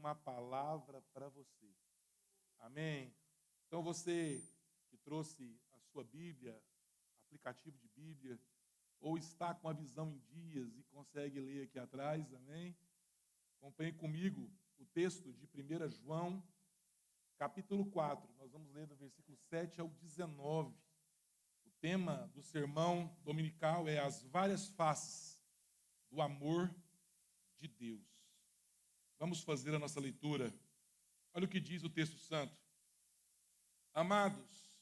uma palavra para você. Amém? Então você que trouxe a sua Bíblia, aplicativo de Bíblia, ou está com a visão em dias e consegue ler aqui atrás, amém? Acompanhe comigo o texto de 1 João, capítulo 4. Nós vamos ler do versículo 7 ao 19. O tema do sermão dominical é as várias faces do amor de Deus. Vamos fazer a nossa leitura. Olha o que diz o texto santo. Amados,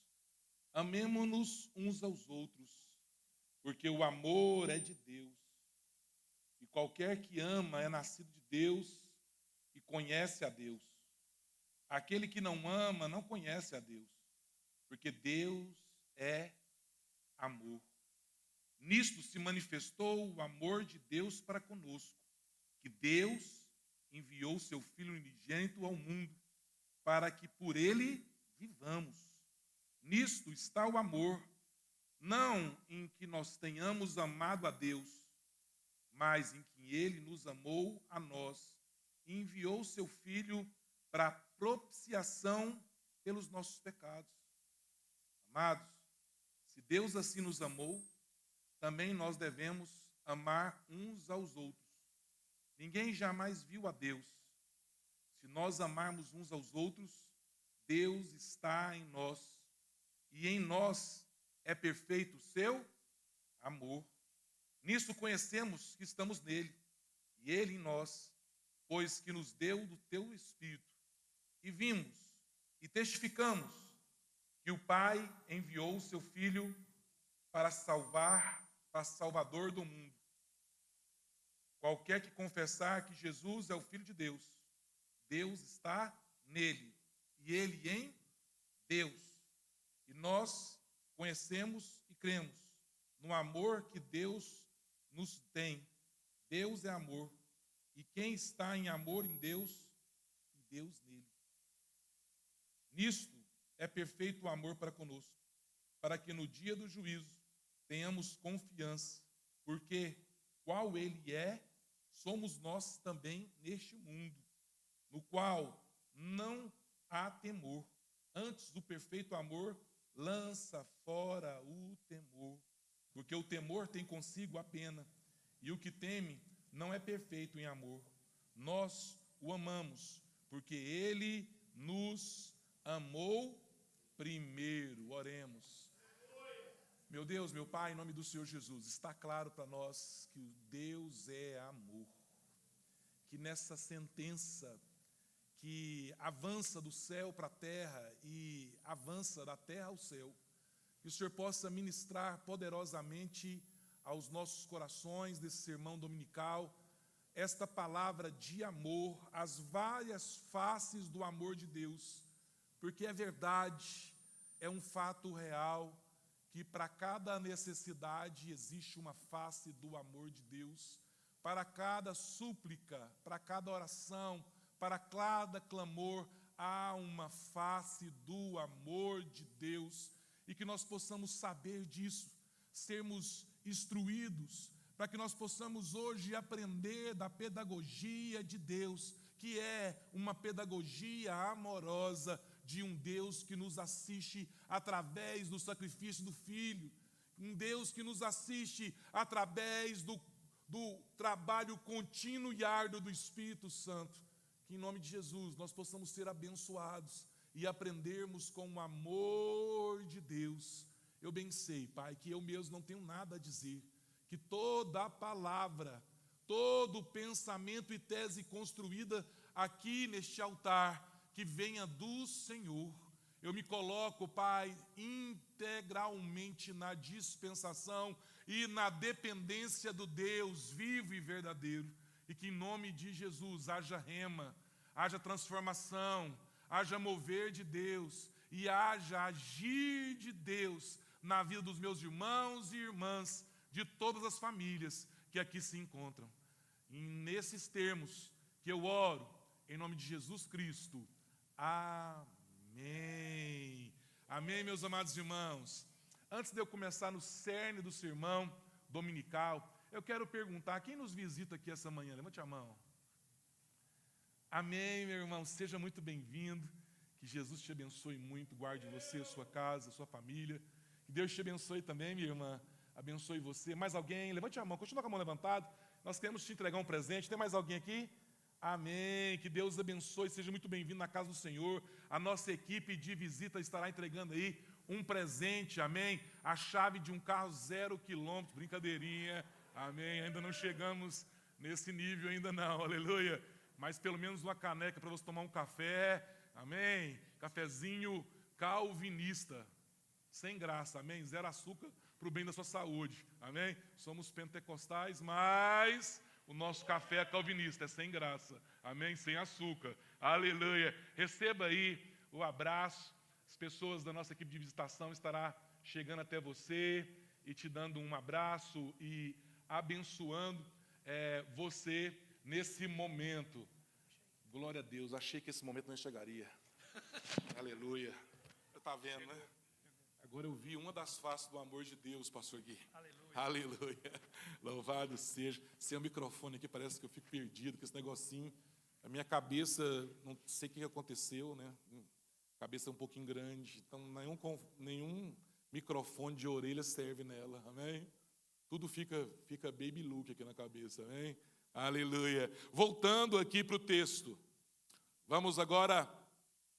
amemo-nos uns aos outros, porque o amor é de Deus. E qualquer que ama é nascido de Deus e conhece a Deus. Aquele que não ama não conhece a Deus, porque Deus é amor. Nisto se manifestou o amor de Deus para conosco, que Deus enviou seu Filho unigênito ao mundo, para que por ele vivamos. Nisto está o amor, não em que nós tenhamos amado a Deus, mas em que ele nos amou a nós e enviou seu Filho para propiciação pelos nossos pecados. Amados, se Deus assim nos amou, também nós devemos amar uns aos outros. Ninguém jamais viu a Deus. Se nós amarmos uns aos outros, Deus está em nós, e em nós é perfeito o seu amor. Nisso conhecemos que estamos nele, e ele em nós, pois que nos deu do teu Espírito. E vimos e testificamos que o Pai enviou o seu Filho para Salvador do mundo. Qualquer que confessar que Jesus é o Filho de Deus, Deus está nele e ele em Deus. E nós conhecemos e cremos no amor que Deus nos tem. Deus é amor. E quem está em amor em Deus, e Deus nele. Nisto é perfeito o amor para conosco, para que no dia do juízo tenhamos confiança, porque qual ele é, somos nós também neste mundo, no qual não há temor. Antes, o perfeito amor lança fora o temor, porque o temor tem consigo a pena, e o que teme não é perfeito em amor. Nós o amamos, porque ele nos amou primeiro. Oremos. Meu Deus, meu Pai, em nome do Senhor Jesus, está claro para nós que Deus é amor. Que nessa sentença que avança do céu para a terra e avança da terra ao céu, que o Senhor possa ministrar poderosamente aos nossos corações desse sermão dominical, esta palavra de amor, as várias faces do amor de Deus, porque é verdade, é um fato real, que para cada necessidade existe uma face do amor de Deus, para cada súplica, para cada oração, para cada clamor, há uma face do amor de Deus, e que nós possamos saber disso, sermos instruídos, para que nós possamos hoje aprender da pedagogia de Deus, que é uma pedagogia amorosa de um Deus que nos assiste através do sacrifício do Filho, um Deus que nos assiste através do trabalho contínuo e árduo do Espírito Santo. Que em nome de Jesus nós possamos ser abençoados e aprendermos com o amor de Deus. Eu bem sei, Pai, que eu mesmo não tenho nada a dizer, que toda a palavra, todo pensamento e tese construída aqui neste altar, que venha do Senhor. Eu me coloco, Pai, integralmente na dispensação e na dependência do Deus vivo e verdadeiro. E que em nome de Jesus haja rema, haja transformação, haja mover de Deus e haja agir de Deus na vida dos meus irmãos e irmãs, de todas as famílias que aqui se encontram. E nesses termos que eu oro, em nome de Jesus Cristo. Amém. Amém, meus amados irmãos. Antes de eu começar no cerne do sermão dominical, eu quero perguntar, quem nos visita aqui essa manhã? Levante a mão. Amém, meu irmão. Seja muito bem-vindo. Que Jesus te abençoe muito, guarde você, sua casa, sua família. Que Deus te abençoe também, minha irmã. Abençoe você. Mais alguém? Levante a mão, continua com a mão levantada. Nós queremos te entregar um presente. Tem mais alguém aqui? Amém. Que Deus abençoe. Seja muito bem-vindo na casa do Senhor. A nossa equipe de visita estará entregando aí um presente. Amém. A chave de um carro 0 quilômetro. Brincadeirinha. Amém. Ainda não chegamos nesse nível, ainda não. Aleluia. Mas pelo menos uma caneca para você tomar um café. Amém. Cafezinho calvinista. Sem graça. Amém. 0 açúcar para o bem da sua saúde. Amém. Somos pentecostais, mas o nosso café é calvinista, é sem graça. Amém. Sem açúcar. Aleluia. Receba aí o abraço. As pessoas da nossa equipe de visitação estará chegando até você e te dando um abraço e abençoando você nesse momento. Glória a Deus. Achei que esse momento não chegaria. Aleluia. Você está vendo, né? Agora eu vi uma das faces do amor de Deus, pastor Gui. Aleluia. Aleluia. Louvado seja. Sem o microfone aqui, parece que eu fico perdido com esse negocinho. A minha cabeça, não sei o que aconteceu, né? A cabeça é um pouquinho grande, então nenhum microfone de orelha serve nela, amém? Tudo fica baby look aqui na cabeça, amém? Aleluia. Voltando aqui para o texto, vamos agora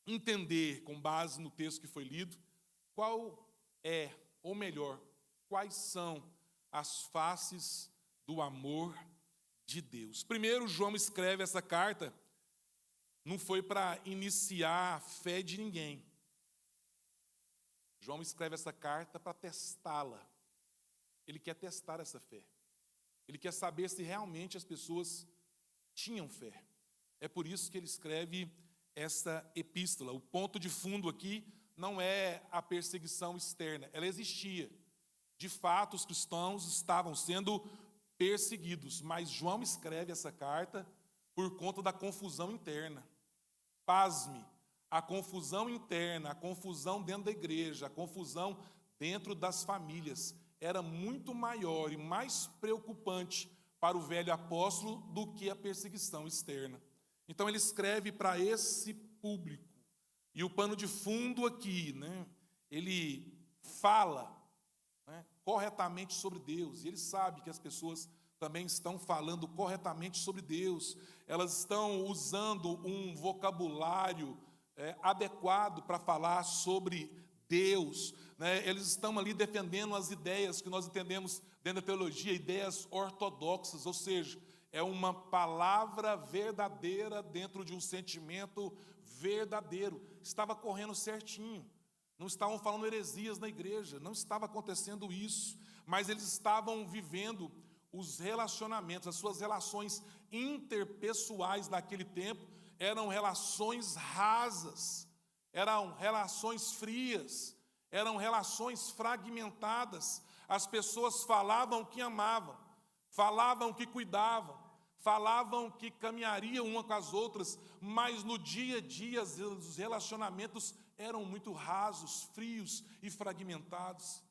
entender, com base no texto que foi lido, qual é, ou melhor, quais são as faces do amor de Deus. Primeiro, João escreve essa carta, não foi para iniciar a fé de ninguém. João escreve essa carta para testá-la. Ele quer testar essa fé. Ele quer saber se realmente as pessoas tinham fé. É por isso que ele escreve essa epístola. O ponto de fundo aqui não é a perseguição externa. Ela existia. De fato, os cristãos estavam sendo perseguidos. Mas João escreve essa carta por conta da confusão interna. Pasme, a confusão interna, a confusão dentro da igreja, a confusão dentro das famílias era muito maior e mais preocupante para o velho apóstolo do que a perseguição externa. Então ele escreve para esse público. E o pano de fundo aqui, né, ele fala, né, corretamente sobre Deus. E ele sabe que as pessoas também estão falando corretamente sobre Deus. Elas estão usando um vocabulário adequado para falar sobre Deus, né? Eles estão ali defendendo as ideias que nós entendemos dentro da teologia, ideias ortodoxas, ou seja, é uma palavra verdadeira dentro de um sentimento verdadeiro. Estava correndo certinho. Não estavam falando heresias na igreja, não estava acontecendo isso, mas eles estavam vivendo os relacionamentos, as suas relações interpessoais naquele tempo eram relações rasas, eram relações frias, eram relações fragmentadas. As pessoas falavam que amavam, falavam que cuidavam, falavam que caminhariam uma com as outras, mas no dia a dia os relacionamentos eram muito rasos, frios e fragmentados.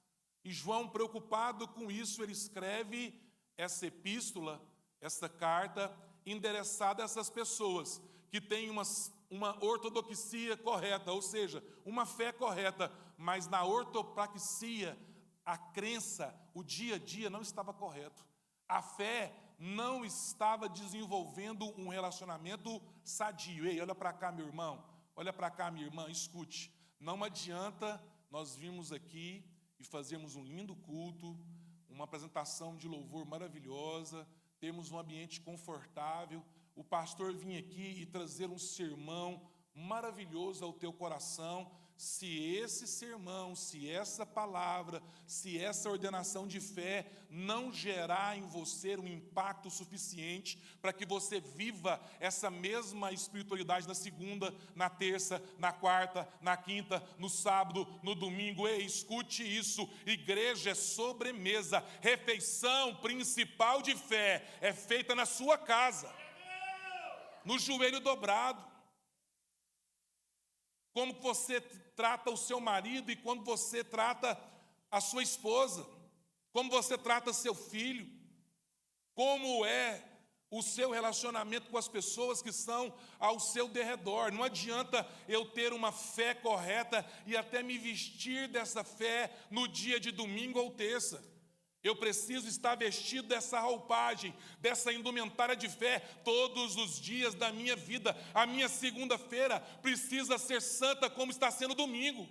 E João, preocupado com isso, ele escreve essa epístola, essa carta, endereçada a essas pessoas que têm uma ortodoxia correta, ou seja, uma fé correta, mas na ortopraxia, a crença, o dia a dia não estava correto. A fé não estava desenvolvendo um relacionamento sadio. Ei, olha para cá, meu irmão, olha para cá, minha irmã, escute. Não adianta nós virmos aqui e fazermos um lindo culto, uma apresentação de louvor maravilhosa, termos um ambiente confortável, o pastor vir aqui e trazer um sermão maravilhoso ao teu coração, se esse sermão, se essa palavra, se essa ordenação de fé não gerar em você um impacto suficiente para que você viva essa mesma espiritualidade na segunda, na terça, na quarta, na quinta, no sábado, no domingo. Ei, escute isso, igreja é sobremesa, refeição principal de fé é feita na sua casa, no joelho dobrado. Como você trata o seu marido e como você trata a sua esposa, como você trata seu filho, como é o seu relacionamento com as pessoas que estão ao seu derredor. Não adianta eu ter uma fé correta e até me vestir dessa fé no dia de domingo ou terça. Eu preciso estar vestido dessa roupagem, dessa indumentária de fé todos os dias da minha vida. A minha segunda-feira precisa ser santa como está sendo domingo.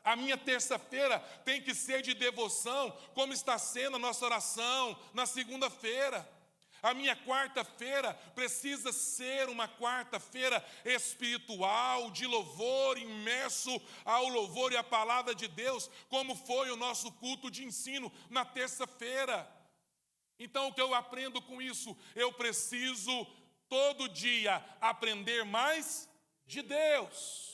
A minha terça-feira tem que ser de devoção, como está sendo a nossa oração na segunda-feira. A minha quarta-feira precisa ser uma quarta-feira espiritual, de louvor, imerso ao louvor e à palavra de Deus, como foi o nosso culto de ensino na terça-feira. Então, o que eu aprendo com isso? Eu preciso todo dia aprender mais de Deus.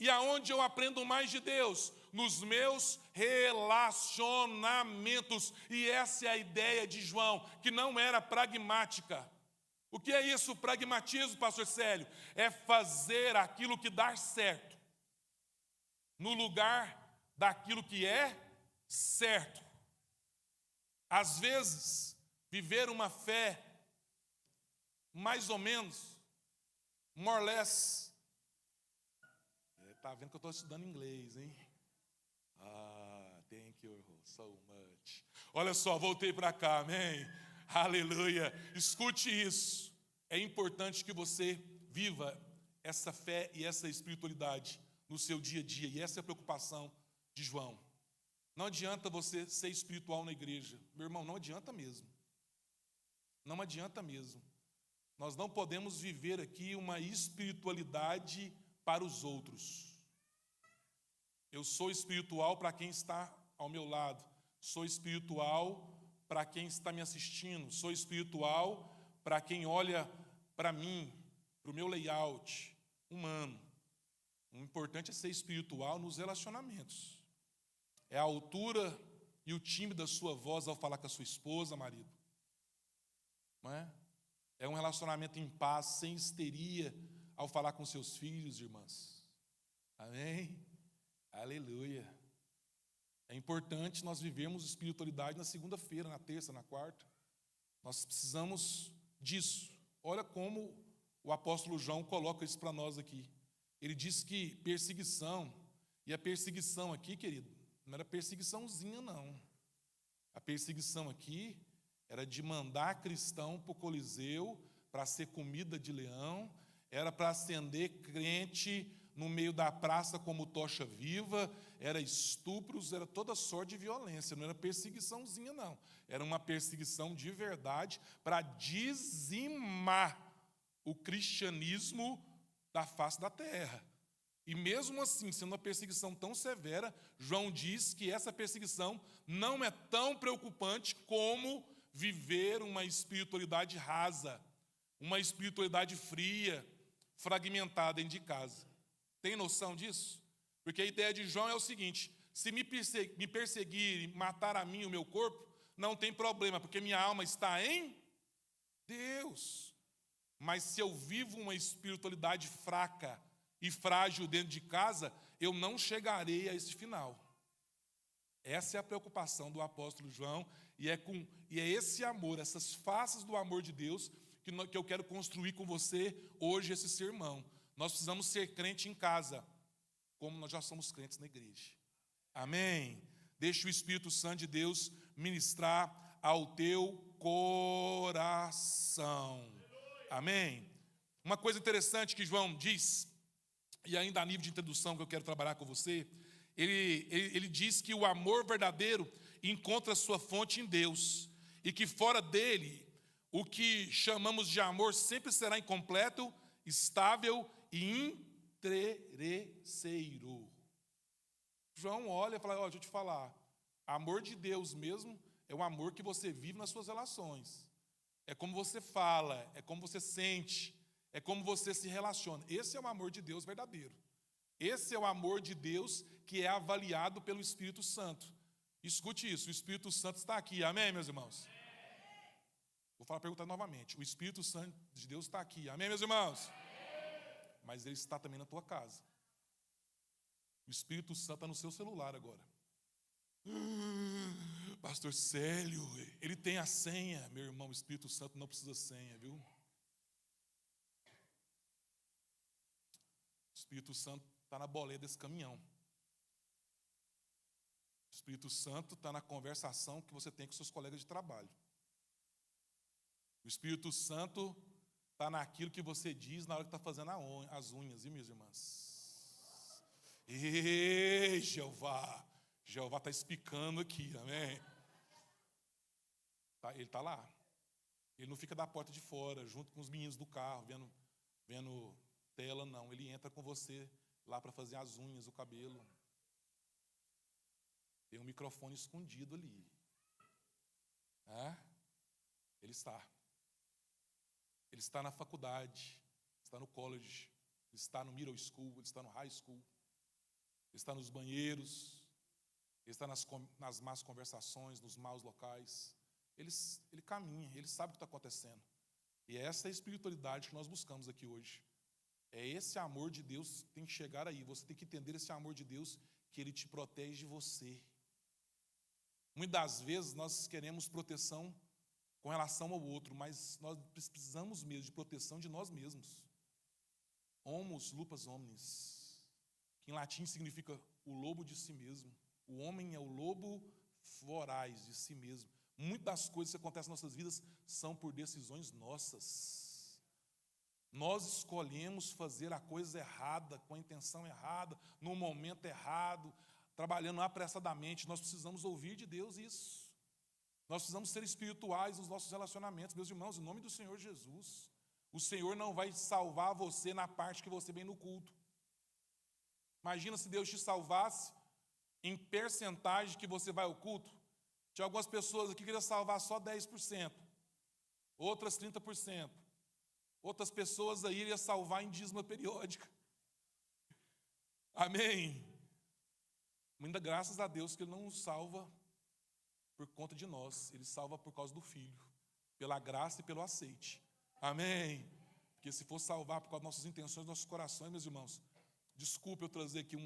E aonde eu aprendo mais de Deus? Nos meus relacionamentos. E essa é a ideia de João, que não era pragmática. O que é isso, pragmatismo, pastor Célio? É fazer aquilo que dá certo, no lugar daquilo que é certo. Às vezes, viver uma fé mais ou menos, more or less. Está vendo que eu estou estudando inglês, hein? Thank you so much. Olha só, voltei para cá, amém? Aleluia. Escute isso. É importante que você viva essa fé e essa espiritualidade no seu dia a dia. E essa é a preocupação de João. Não adianta você ser espiritual na igreja. Meu irmão, não adianta mesmo. Não adianta mesmo. Nós não podemos viver aqui uma espiritualidade para os outros. Eu sou espiritual para quem está ao meu lado. Sou espiritual para quem está me assistindo. Sou espiritual para quem olha para mim, para o meu layout humano. O importante é ser espiritual nos relacionamentos. É a altura e o timbre da sua voz ao falar com a sua esposa, marido. Não é? É um relacionamento em paz, sem histeria, ao falar com seus filhos, irmãs. Amém? Aleluia. É importante nós vivermos espiritualidade na segunda-feira, na terça, na quarta. Nós precisamos disso. Olha como o apóstolo João coloca isso para nós aqui. Ele diz que perseguição, e a perseguição aqui, querido, não era perseguiçãozinha, não. A perseguição aqui era de mandar cristão para o Coliseu para ser comida de leão, era para acender crente no meio da praça como tocha viva, era estupros, era toda sorte de violência, não era perseguiçãozinha, não. Era uma perseguição de verdade para dizimar o cristianismo da face da terra. E mesmo assim, sendo uma perseguição tão severa, João diz que essa perseguição não é tão preocupante como viver uma espiritualidade rasa, uma espiritualidade fria, fragmentada dentro de casa. Tem noção disso? Porque a ideia de João é o seguinte: se me perseguir e matar a mim e o meu corpo, não tem problema, porque minha alma está em Deus. Mas se eu vivo uma espiritualidade fraca e frágil dentro de casa, eu não chegarei a esse final. Essa é a preocupação do apóstolo João, e é esse amor, essas faces do amor de Deus, que eu quero construir com você hoje esse sermão. Nós precisamos ser crente em casa, como nós já somos crentes na igreja. Amém? Deixa o Espírito Santo de Deus ministrar ao teu coração. Amém? Uma coisa interessante que João diz, e ainda a nível de introdução que eu quero trabalhar com você, ele diz que o amor verdadeiro encontra sua fonte em Deus, e que fora dele, o que chamamos de amor sempre será incompleto, estável e interesseiro. João olha e fala: deixa eu te falar, amor de Deus mesmo é o amor que você vive nas suas relações. É como você fala, é como você sente, é como você se relaciona. Esse é o amor de Deus verdadeiro. Esse é o amor de Deus que é avaliado pelo Espírito Santo. Escute isso, o Espírito Santo está aqui, amém, meus irmãos? Vou falar a pergunta novamente. O Espírito Santo de Deus está aqui, amém, meus irmãos? Mas ele está também na tua casa. O Espírito Santo está no seu celular agora. Pastor Célio, ele tem a senha. Meu irmão, o Espírito Santo não precisa senha, viu? O Espírito Santo está na boleia desse caminhão. O Espírito Santo está na conversação que você tem com seus colegas de trabalho. O Espírito Santo está naquilo que você diz na hora que está fazendo as unhas, e minhas irmãs? Ei, Jeová! Jeová está explicando aqui, amém? Ele está lá. Ele não fica da porta de fora, junto com os meninos do carro, vendo tela, não. Ele entra com você lá para fazer as unhas, o cabelo. Tem um microfone escondido ali. Ele está. Ele está na faculdade, está no college, ele está no middle school, ele está no high school, ele está nos banheiros, ele está nas más conversações, nos maus locais. Ele caminha, ele sabe o que está acontecendo. E é essa espiritualidade que nós buscamos aqui hoje. É esse amor de Deus que tem que chegar aí. Você tem que entender esse amor de Deus, que Ele te protege de você. Muitas das vezes nós queremos proteção com relação ao outro, mas nós precisamos mesmo de proteção de nós mesmos. Homus lupus omnis, que em latim significa o lobo de si mesmo. O homem é o lobo voraz de si mesmo. Muitas das coisas que acontecem nas nossas vidas são por decisões nossas. Nós escolhemos fazer a coisa errada, com a intenção errada, no momento errado, trabalhando apressadamente. Nós precisamos ouvir de Deus isso. Nós precisamos ser espirituais nos nossos relacionamentos. Meus irmãos, em nome do Senhor Jesus, o Senhor não vai salvar você na parte que você vem no culto. Imagina se Deus te salvasse em percentagem que você vai ao culto. Tinha algumas pessoas aqui que queriam salvar só 10%, outras 30%. Outras pessoas aí iriam salvar em dízima periódica. Amém? Muita graças a Deus que Ele não nos salva por conta de nós, Ele salva por causa do Filho, pela graça e pelo aceite. Amém? Porque se for salvar por causa das nossas intenções, nossos corações, meus irmãos, desculpe eu trazer aqui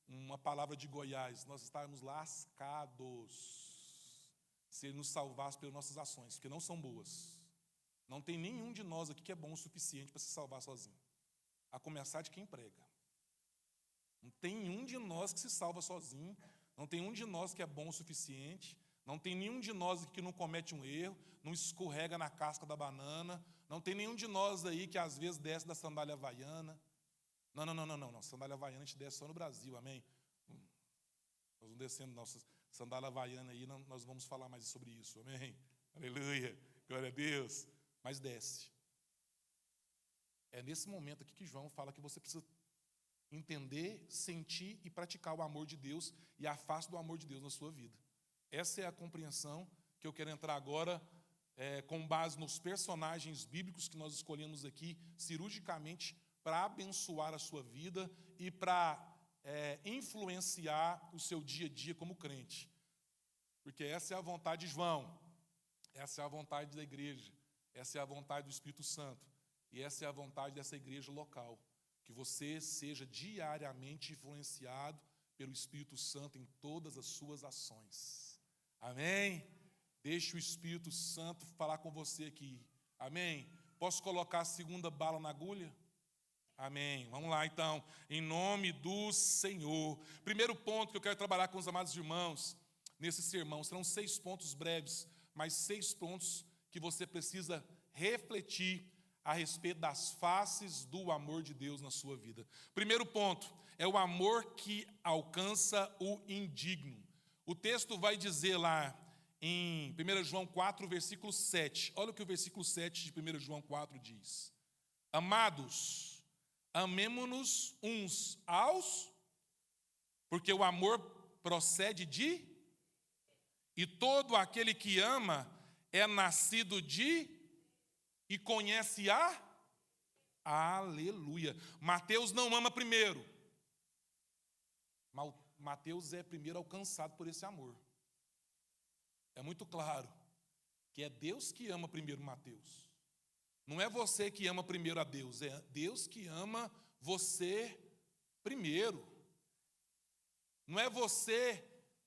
uma palavra de Goiás, nós estarmos lascados se Ele nos salvasse pelas nossas ações, que não são boas. Não tem nenhum de nós aqui que é bom o suficiente para se salvar sozinho, a começar de quem prega. Não tem nenhum de nós que se salva sozinho, não tem nenhum de nós que é bom o suficiente. Não tem nenhum de nós aqui que não comete um erro, não escorrega na casca da banana. Não tem nenhum de nós aí que às vezes desce da sandália havaiana. Não. Sandália havaiana a gente desce só no Brasil, amém? Nós vamos descendo nossa sandália havaiana aí, nós vamos falar mais sobre isso, amém? Aleluia, glória a Deus. Mas desce. É nesse momento aqui que João fala que você precisa entender, sentir e praticar o amor de Deus e a face do amor de Deus na sua vida. Essa é a compreensão que eu quero entrar agora, com base nos personagens bíblicos que nós escolhemos aqui, cirurgicamente, para abençoar a sua vida e para influenciar o seu dia a dia como crente. Porque essa é a vontade de João, essa é a vontade da igreja, essa é a vontade do Espírito Santo, e essa é a vontade dessa igreja local, que você seja diariamente influenciado pelo Espírito Santo em todas as suas ações. Amém? Deixe o Espírito Santo falar com você aqui. Amém? Posso colocar a segunda bala na agulha? Amém. Vamos lá, então. Em nome do Senhor. Primeiro ponto que eu quero trabalhar com os amados irmãos nesse sermão. Serão 6 pontos breves, mas 6 pontos que você precisa refletir a respeito das faces do amor de Deus na sua vida. Primeiro ponto é o amor que alcança o indigno. O texto vai dizer lá em 1 João 4, versículo 7. Olha o que o versículo 7 de 1 João 4 diz. Amados, amemo-nos uns aos, porque o amor procede de, e todo aquele que ama é nascido de, e conhece a, aleluia. Mateus não ama primeiro. Mateus é primeiro alcançado por esse amor. É muito claro que é Deus que ama primeiro Mateus. Não é você que ama primeiro a Deus, é Deus que ama você primeiro. Não é você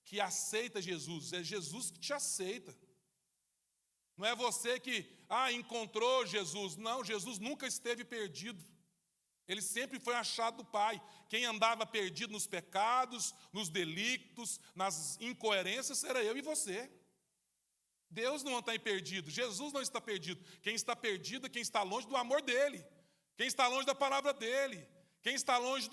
que aceita Jesus, é Jesus que te aceita. Não é você que, encontrou Jesus. Não, Jesus nunca esteve perdido. Ele sempre foi achado do Pai. Quem andava perdido nos pecados, nos delitos, nas incoerências, era eu e você. Deus não está perdido, Jesus não está perdido. Quem está perdido é quem está longe do amor dEle. Quem está longe da palavra dEle. Quem está longe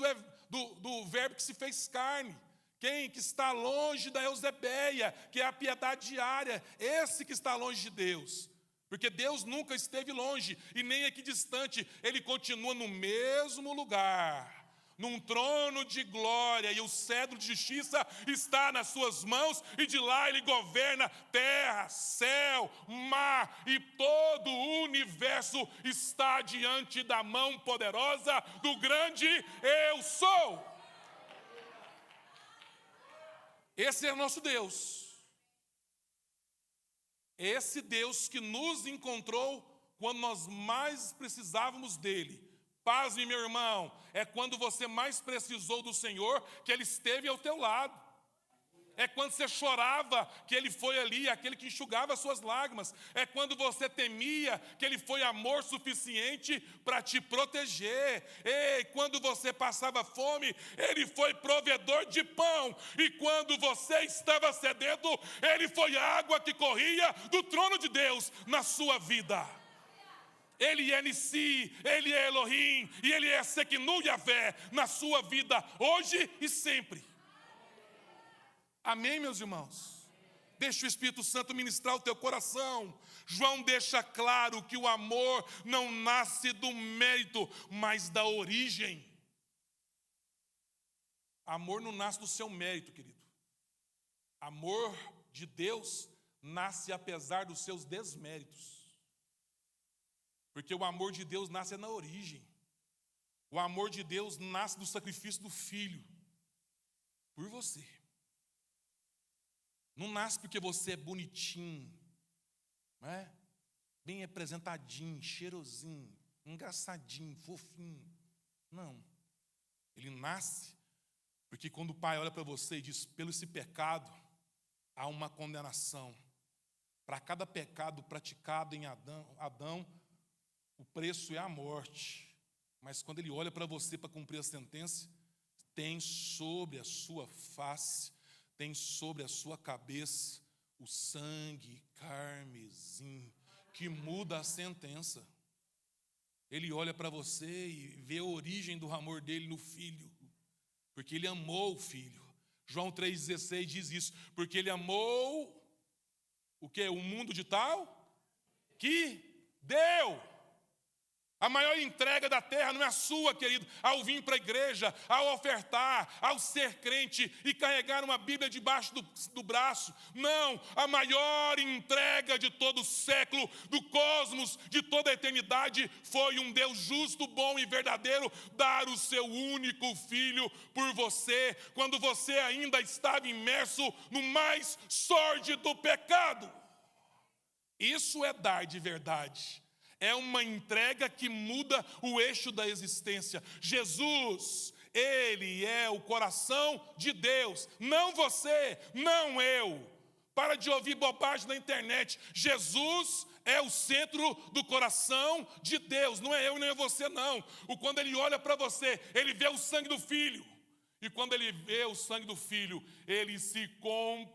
do verbo que se fez carne. Quem que está longe da Eusebeia, que é a piedade diária. Esse que está longe de Deus. Porque Deus nunca esteve longe e nem aqui distante. Ele continua no mesmo lugar, num trono de glória, e o cetro de justiça está nas suas mãos, e de lá ele governa terra, céu, mar, e todo o universo está diante da mão poderosa do grande Eu Sou. Esse é o nosso Deus. Esse Deus que nos encontrou quando nós mais precisávamos dele. Pasme, meu irmão, é quando você mais precisou do Senhor que Ele esteve ao teu lado. É quando você chorava que Ele foi ali, aquele que enxugava as suas lágrimas. É quando você temia que Ele foi amor suficiente para te proteger. E quando você passava fome, Ele foi provedor de pão. E quando você estava sedento, Ele foi a água que corria do trono de Deus na sua vida. Ele é Nissi, Ele é Elohim, e Ele é Sequinu Yavé na sua vida, hoje e sempre. Amém, meus irmãos? Deixa o Espírito Santo ministrar o teu coração. João deixa claro que o amor não nasce do mérito, mas da origem. Amor não nasce do seu mérito, querido. Amor de Deus nasce apesar dos seus desméritos. Porque o amor de Deus nasce na origem. O amor de Deus nasce do sacrifício do Filho por você. Não nasce porque você é bonitinho, não é? Bem representadinho, cheirosinho, engraçadinho, fofinho. Não. Ele nasce porque quando o Pai olha para você e diz, pelo esse pecado, há uma condenação. Para cada pecado praticado em Adão, o preço é a morte. Mas quando Ele olha para você para cumprir a sentença, tem sobre a sua face, tem sobre a sua cabeça o sangue carmesim que muda a sentença. Ele olha para você e vê a origem do amor dele no Filho, porque Ele amou o Filho. João 3,16 diz isso, porque Ele amou o quê? O mundo de tal que deu. A maior entrega da terra não é a sua, querido, ao vir para a igreja, ao ofertar, ao ser crente e carregar uma Bíblia debaixo do braço. Não, a maior entrega de todo o século, do cosmos, de toda a eternidade, foi um Deus justo, bom e verdadeiro dar o seu único Filho por você, quando você ainda estava imerso no mais sórdido pecado. Isso é dar de verdade. É uma entrega que muda o eixo da existência. Jesus, Ele é o coração de Deus. Não você, não eu. Para de ouvir bobagem na internet. Jesus é o centro do coração de Deus. Não é eu nem é você, não. Quando Ele olha para você, Ele vê o sangue do Filho. E quando Ele vê o sangue do Filho, Ele se compadece.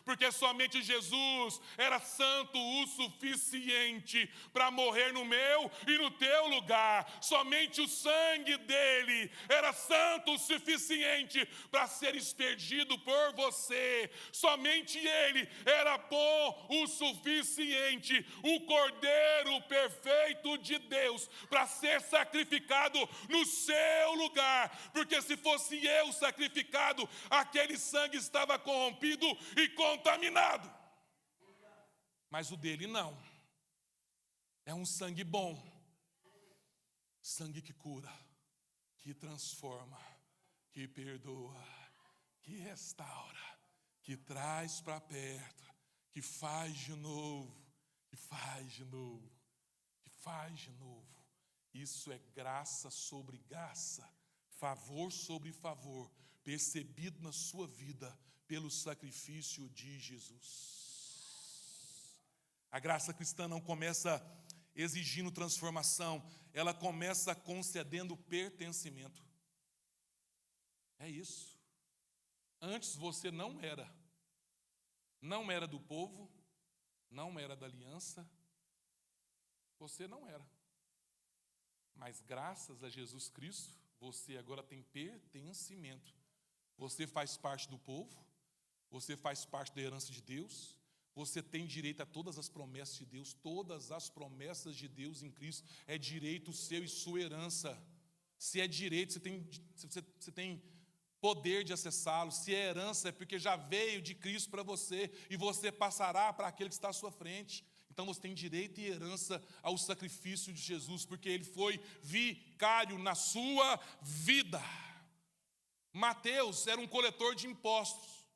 Porque somente Jesus era santo o suficiente para morrer no meu e no teu lugar. Somente o sangue dele era santo o suficiente para ser aspergido por você. Somente Ele era bom o suficiente, o Cordeiro perfeito de Deus, para ser sacrificado no seu lugar. Porque se fosse eu sacrificado, aquele sangue estava corrompido e contaminado. Mas o dele não. É um sangue bom. Sangue que cura, que transforma, que perdoa, que restaura, que traz para perto, que faz de novo, que faz de novo, que faz de novo. Isso é graça sobre graça. favor sobre favor, percebido na sua vida pelo sacrifício de Jesus. A graça cristã não começa exigindo transformação, ela começa concedendo pertencimento. É isso. Antes você não era do povo, não era da aliança, você não era. Mas graças a Jesus Cristo, você agora tem pertencimento. Você faz parte do povo, você faz parte da herança de Deus, você tem direito a todas as promessas de Deus, todas as promessas de Deus em Cristo é direito seu e sua herança. Se é direito, você tem poder de acessá-lo. Se é herança, é porque já veio de Cristo para você e você passará para aquele que está à sua frente. Então você tem direito e herança ao sacrifício de Jesus, porque ele foi vicário na sua vida. Mateus era um coletor de impostos,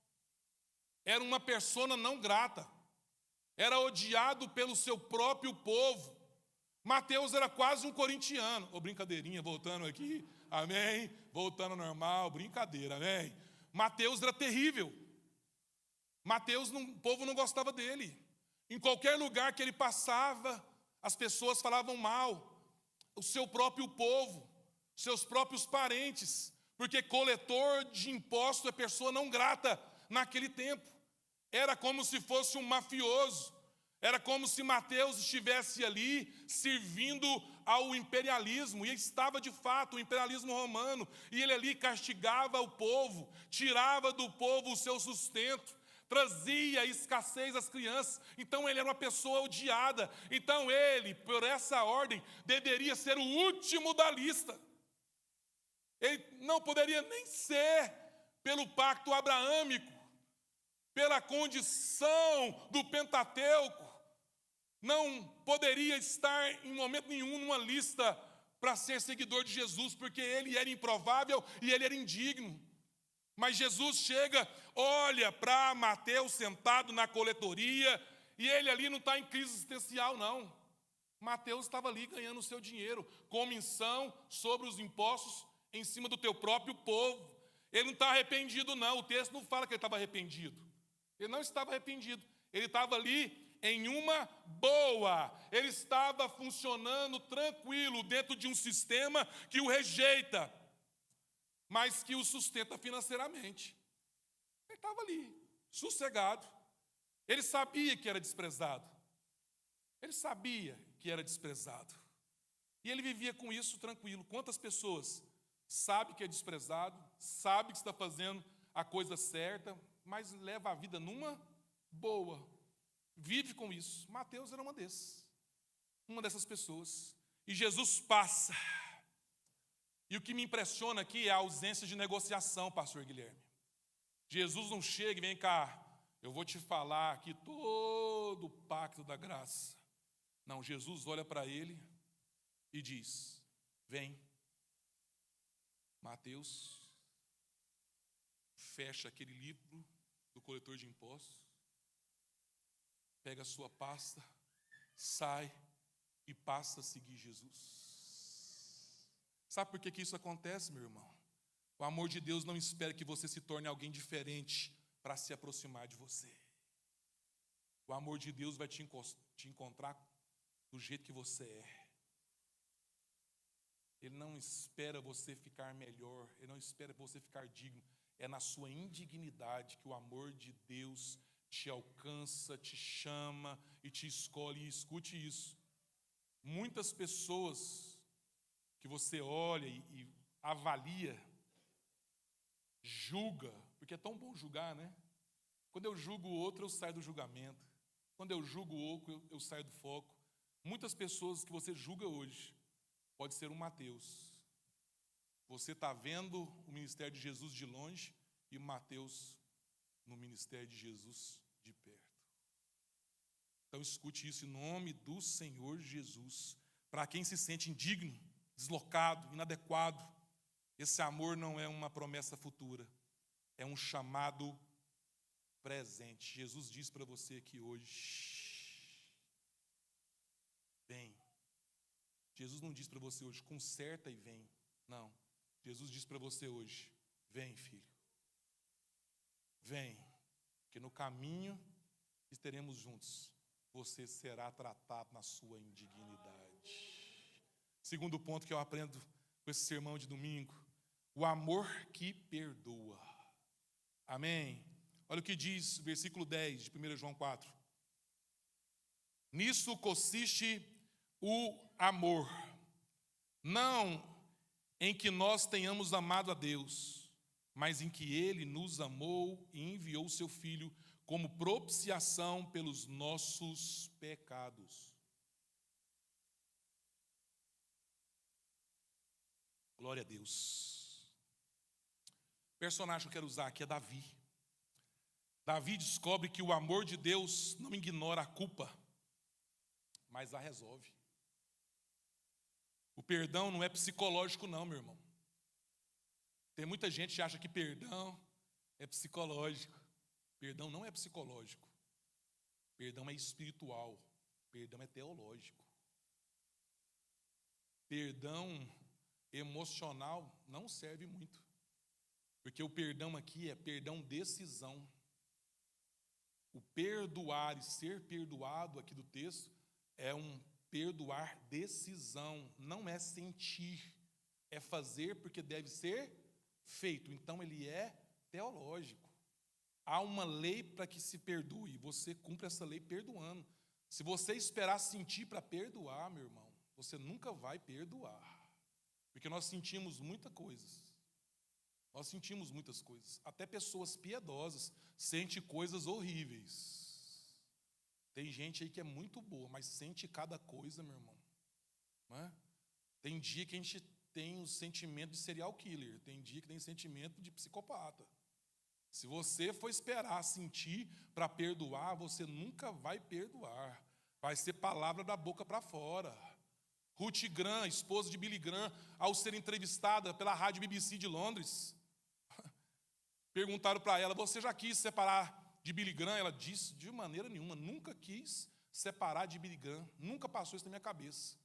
era uma persona não grata, era odiado pelo seu próprio povo. Mateus era quase um corintiano. Ô, brincadeirinha, voltando aqui, amém? Voltando ao normal, brincadeira, amém? Mateus era terrível. Mateus, o povo não gostava dele. Em qualquer lugar que ele passava, as pessoas falavam mal. O seu próprio povo, seus próprios parentes, porque coletor de imposto é pessoa não grata naquele tempo. Era como se fosse um mafioso. Era como se Mateus estivesse ali servindo ao imperialismo, e estava de fato o imperialismo romano, e ele ali castigava o povo, tirava do povo o seu sustento, trazia escassez às crianças. Então ele era uma pessoa odiada. Então ele, por essa ordem, deveria ser o último da lista. Ele não poderia nem ser pelo pacto abraâmico, pela condição do Pentateuco, não poderia estar em momento nenhum numa lista para ser seguidor de Jesus, porque ele era improvável e ele era indigno. Mas Jesus chega, olha para Mateus sentado na coletoria, e ele ali não está em crise existencial, não. Mateus estava ali ganhando o seu dinheiro, comissão sobre os impostos em cima do teu próprio povo. Ele não está arrependido, não. O texto não fala que ele estava arrependido. Ele não estava arrependido. Ele estava ali em uma boa. Ele estava funcionando tranquilo dentro de um sistema que o rejeita, mas que o sustenta financeiramente. Ele estava ali, sossegado. Ele sabia que era desprezado. Ele sabia que era desprezado. E ele vivia com isso tranquilo. Quantas pessoas sabem que é desprezado, sabem que está fazendo a coisa certa, mas leva a vida numa boa. Vive com isso. Mateus era uma dessas pessoas. E Jesus passa. E o que me impressiona aqui é a ausência de negociação, pastor Guilherme. Jesus não chega e vem cá, eu vou te falar aqui todo o pacto da graça. Não, Jesus olha para ele e diz, vem. Mateus fecha aquele livro do coletor de impostos, pega a sua pasta, sai e passa a seguir Jesus. Sabe por que isso acontece, meu irmão? O amor de Deus não espera que você se torne alguém diferente para se aproximar de você. O amor de Deus vai te encontrar do jeito que você é. Ele não espera você ficar melhor, ele não espera você ficar digno. É na sua indignidade que o amor de Deus te alcança, te chama e te escolhe. E escute isso. Muitas pessoas que você olha e avalia, julga, porque é tão bom julgar, né? Quando eu julgo o outro, eu saio do julgamento. Quando eu julgo o outro, eu saio do foco. Muitas pessoas que você julga hoje, pode ser um Mateus. Você está vendo o ministério de Jesus de longe e Mateus no ministério de Jesus de perto. Então escute isso em nome do Senhor Jesus. Para quem se sente indigno, deslocado, inadequado, esse amor não é uma promessa futura, é um chamado presente. Jesus diz para você aqui hoje, vem. Jesus não diz para você hoje, conserta e vem. Não. Jesus diz para você hoje: vem, filho, vem, que no caminho que estaremos juntos, você será tratado na sua indignidade. Segundo ponto que eu aprendo com esse sermão de domingo: o amor que perdoa. Amém? Olha o que diz o versículo 10 de 1 João 4. Nisso consiste o amor, não em que nós tenhamos amado a Deus, mas em que Ele nos amou e enviou o seu Filho como propiciação pelos nossos pecados. Glória a Deus. O personagem que eu quero usar aqui é Davi. Davi descobre que o amor de Deus não ignora a culpa, mas a resolve. O perdão não é psicológico não, meu irmão. Tem muita gente que acha que perdão é psicológico. Perdão não é psicológico. Perdão é espiritual. Perdão é teológico. Perdão emocional não serve muito. Porque o perdão aqui é perdão decisão. O perdoar e ser perdoado aqui do texto é um perdoar decisão, não é sentir, é fazer porque deve ser feito. Então ele é teológico. Há uma lei para que se perdoe, você cumpre essa lei perdoando. Se você esperar sentir para perdoar, meu irmão, você nunca vai perdoar. Porque nós sentimos muitas coisas. Nós sentimos muitas coisas. Até pessoas piedosas sentem coisas horríveis. Tem gente aí que é muito boa, mas sente cada coisa, meu irmão. Não é? Tem dia que a gente tem o sentimento de serial killer. Tem dia que tem sentimento de psicopata. Se você for esperar sentir para perdoar, você nunca vai perdoar. Vai ser palavra da boca para fora. Ruth Graham, esposa de Billy Graham, ao ser entrevistada pela rádio BBC de Londres, perguntaram para ela: você já quis separar de Billy Graham? Ela disse: de maneira nenhuma, nunca quis separar de Billy Graham, nunca passou isso na minha cabeça.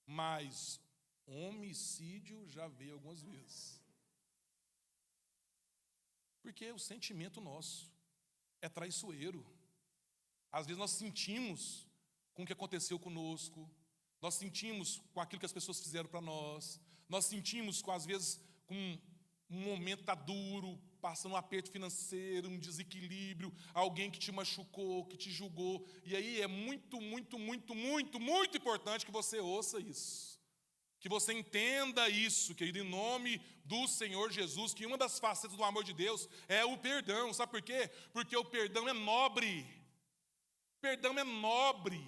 Mas homicídio já veio algumas vezes. Porque o sentimento nosso é traiçoeiro. Às vezes nós sentimos com o que aconteceu conosco, nós sentimos com aquilo que as pessoas fizeram para nós, nós sentimos com, às vezes, com um momento tá duro, passando um aperto financeiro, um desequilíbrio, alguém que te machucou, que te julgou. E aí é muito, muito, muito, muito, muito importante que você ouça isso. Que você entenda isso, querido, em nome do Senhor Jesus, que uma das facetas do amor de Deus é o perdão. Sabe por quê? Porque o perdão é nobre. Perdão é nobre.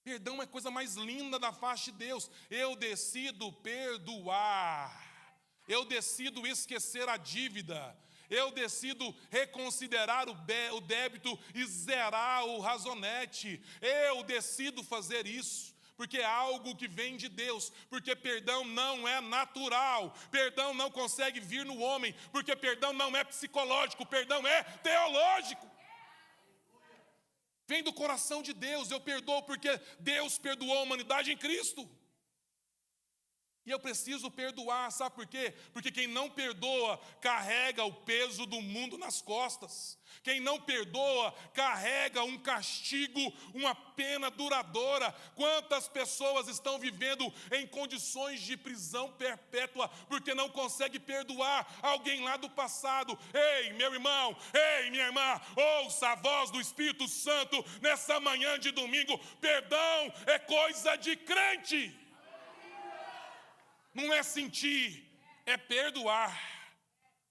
Perdão é a coisa mais linda da face de Deus. Eu decido perdoar. Eu decido esquecer a dívida. Eu decido reconsiderar o débito e zerar o razonete. Eu decido fazer isso. Porque é algo que vem de Deus, porque perdão não é natural, perdão não consegue vir no homem, porque perdão não é psicológico, perdão é teológico. Vem do coração de Deus. Eu perdoo porque Deus perdoou a humanidade em Cristo. E eu preciso perdoar, sabe por quê? Porque quem não perdoa carrega o peso do mundo nas costas. Quem não perdoa carrega um castigo, uma pena duradoura. Quantas pessoas estão vivendo em condições de prisão perpétua porque não consegue perdoar alguém lá do passado? Ei, meu irmão, ei, minha irmã, ouça a voz do Espírito Santo nessa manhã de domingo. Perdão é coisa de crente. Não é sentir, é perdoar.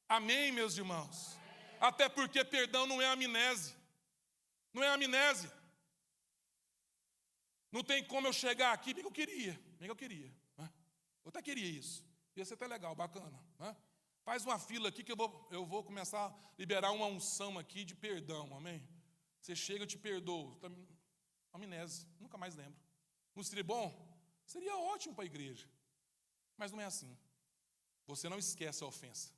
Amém, meus irmãos? Até porque perdão não é amnésia. Não é amnésia. Não tem como eu chegar aqui, bem que eu queria. Eu até queria isso. Ia ser até legal, bacana. Faz uma fila aqui que eu vou começar a liberar uma unção aqui de perdão, amém? Você chega, eu te perdoo. Amnésia, nunca mais lembro. Não seria bom? Seria ótimo para a igreja. Mas não é assim. Você não esquece a ofensa.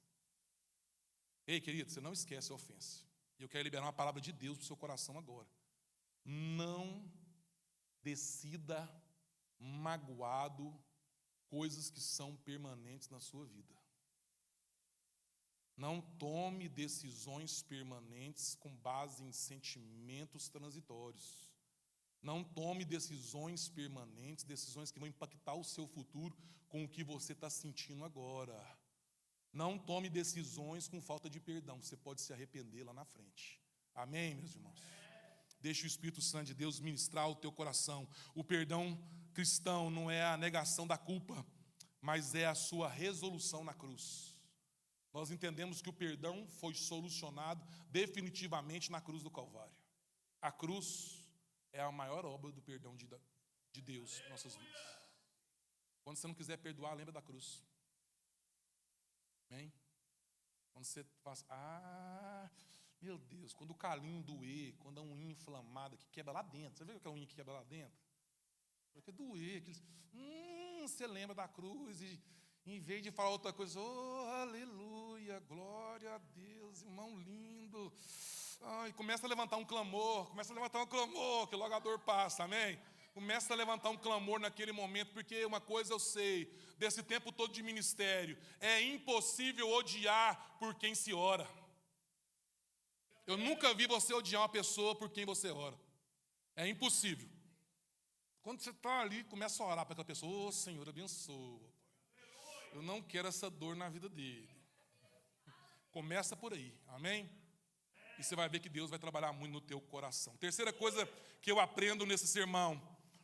Ei, querido, você não esquece a ofensa. E eu quero liberar uma palavra de Deus para o seu coração agora. Não decida magoado coisas que são permanentes na sua vida. Não tome decisões permanentes com base em sentimentos transitórios. Não tome decisões permanentes, decisões que vão impactar o seu futuro com o que você está sentindo agora. Não tome decisões com falta de perdão, você pode se arrepender lá na frente. Amém, meus irmãos? Deixe o Espírito Santo de Deus ministrar o teu coração. O perdão cristão não é a negação da culpa, mas é a sua resolução na cruz. Nós entendemos que o perdão foi solucionado definitivamente na cruz do Calvário. A cruz é a maior obra do perdão de Deus em nossas vidas. Quando você não quiser perdoar, lembra da cruz. Amém? Quando você faz, meu Deus, quando o calinho doer, quando a unha inflamada que quebra lá dentro, você viu que a unha que quebra lá dentro? Porque doer, você lembra da cruz e em vez de falar outra coisa, oh, aleluia, glória a Deus, irmão lindo. E começa a levantar um clamor, que logo a dor passa, amém? Começa a levantar um clamor naquele momento, porque uma coisa eu sei, desse tempo todo de ministério, é impossível odiar por quem se ora. Eu nunca vi você odiar uma pessoa por quem você ora. É impossível. Quando você está ali, começa a orar para aquela pessoa, Senhor, abençoa. Eu não quero essa dor na vida dele. Começa por aí, amém? E você vai ver que Deus vai trabalhar muito no teu coração. Terceira coisa que eu aprendo nesse sermão,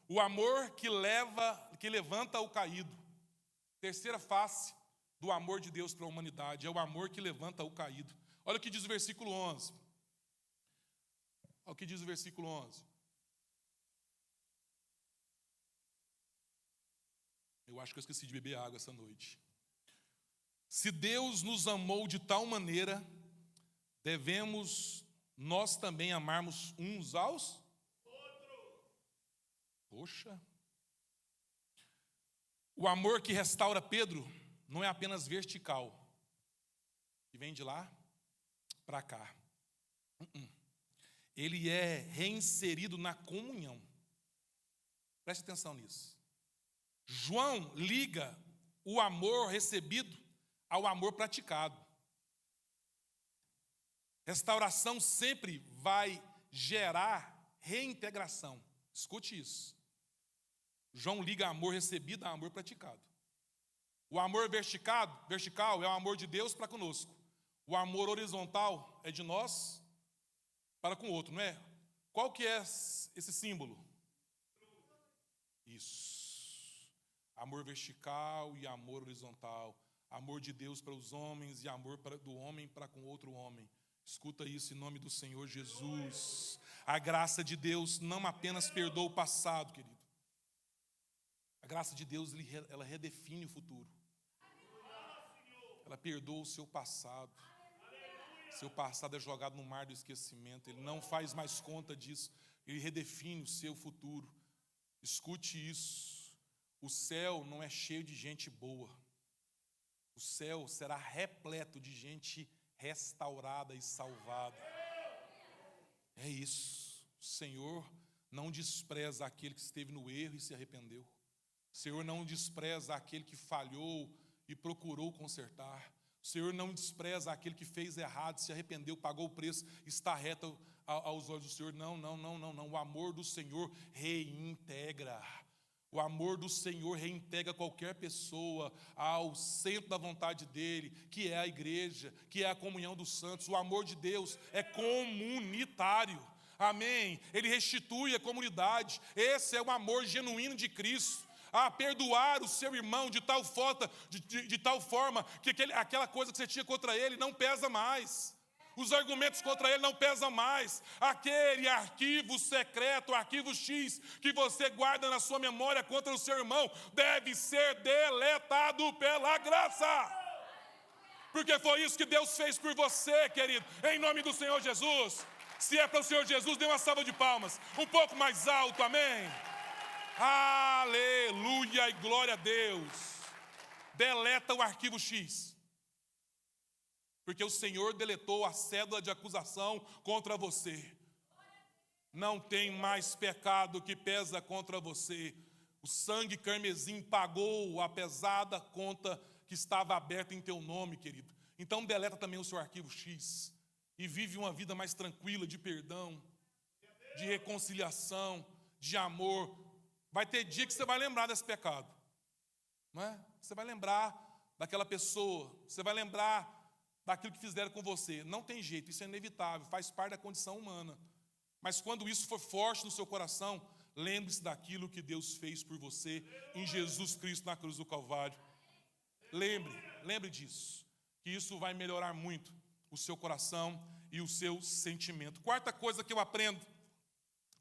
o amor que levanta o caído. Terceira face do amor de Deus para a humanidade, é o amor que levanta o caído. Olha o que diz o versículo 11. Olha o que diz o versículo 11. Eu acho que eu esqueci de beber água essa noite. Se Deus nos amou de tal maneira, devemos nós também amarmos uns aos outros. Poxa. O amor que restaura Pedro não é apenas vertical, que vem de lá para cá. Ele é reinserido na comunhão. Preste atenção nisso. João liga o amor recebido ao amor praticado. Restauração sempre vai gerar reintegração. Escute isso. João liga amor recebido a amor praticado. O amor vertical é o amor de Deus para conosco. O amor horizontal é de nós para com o outro, não é? Qual que é esse símbolo? Isso. Amor vertical e amor horizontal. Amor de Deus para os homens e amor do homem para com outro homem. Escuta isso em nome do Senhor Jesus. A graça de Deus não apenas perdoa o passado, querido. A graça de Deus, ela redefine o futuro. Ela perdoa o seu passado. Seu passado é jogado no mar do esquecimento. Ele não faz mais conta disso. Ele redefine o seu futuro. Escute isso. O céu não é cheio de gente boa. O céu será repleto de gente restaurada e salvada. É isso. O Senhor não despreza aquele que esteve no erro e se arrependeu. O Senhor não despreza aquele que falhou e procurou consertar. O Senhor não despreza aquele que fez errado, se arrependeu, pagou o preço, está reto aos olhos do Senhor. Não. O amor do Senhor reintegra. O amor do Senhor reintegra qualquer pessoa ao centro da vontade dEle, que é a igreja, que é a comunhão dos santos. O amor de Deus é comunitário. Amém? Ele restitui a comunidade. Esse é o amor genuíno de Cristo. A perdoar o seu irmão de tal forma que aquela coisa que você tinha contra ele não pesa mais. Os argumentos contra ele não pesam mais. Aquele arquivo secreto, arquivo X, que você guarda na sua memória contra o seu irmão, deve ser deletado pela graça. Porque foi isso que Deus fez por você, querido, em nome do Senhor Jesus. Se é para o Senhor Jesus, dê uma salva de palmas, um pouco mais alto, amém? Aleluia e glória a Deus. Deleta o arquivo X. Porque o Senhor deletou a cédula de acusação contra você. Não tem mais pecado que pesa contra você. O sangue carmesim pagou a pesada conta que estava aberta em teu nome, querido. Então deleta também o seu arquivo X e vive uma vida mais tranquila, de perdão, de reconciliação, de amor. Vai ter dia que você vai lembrar desse pecado, não é? Você vai lembrar daquela pessoa, você vai lembrar daquilo que fizeram com você. Não tem jeito, isso é inevitável, faz parte da condição humana. Mas quando isso for forte no seu coração, lembre-se daquilo que Deus fez por você em Jesus Cristo na cruz do Calvário. Lembre disso, que isso vai melhorar muito o seu coração e o seu sentimento. Quarta coisa que eu aprendo,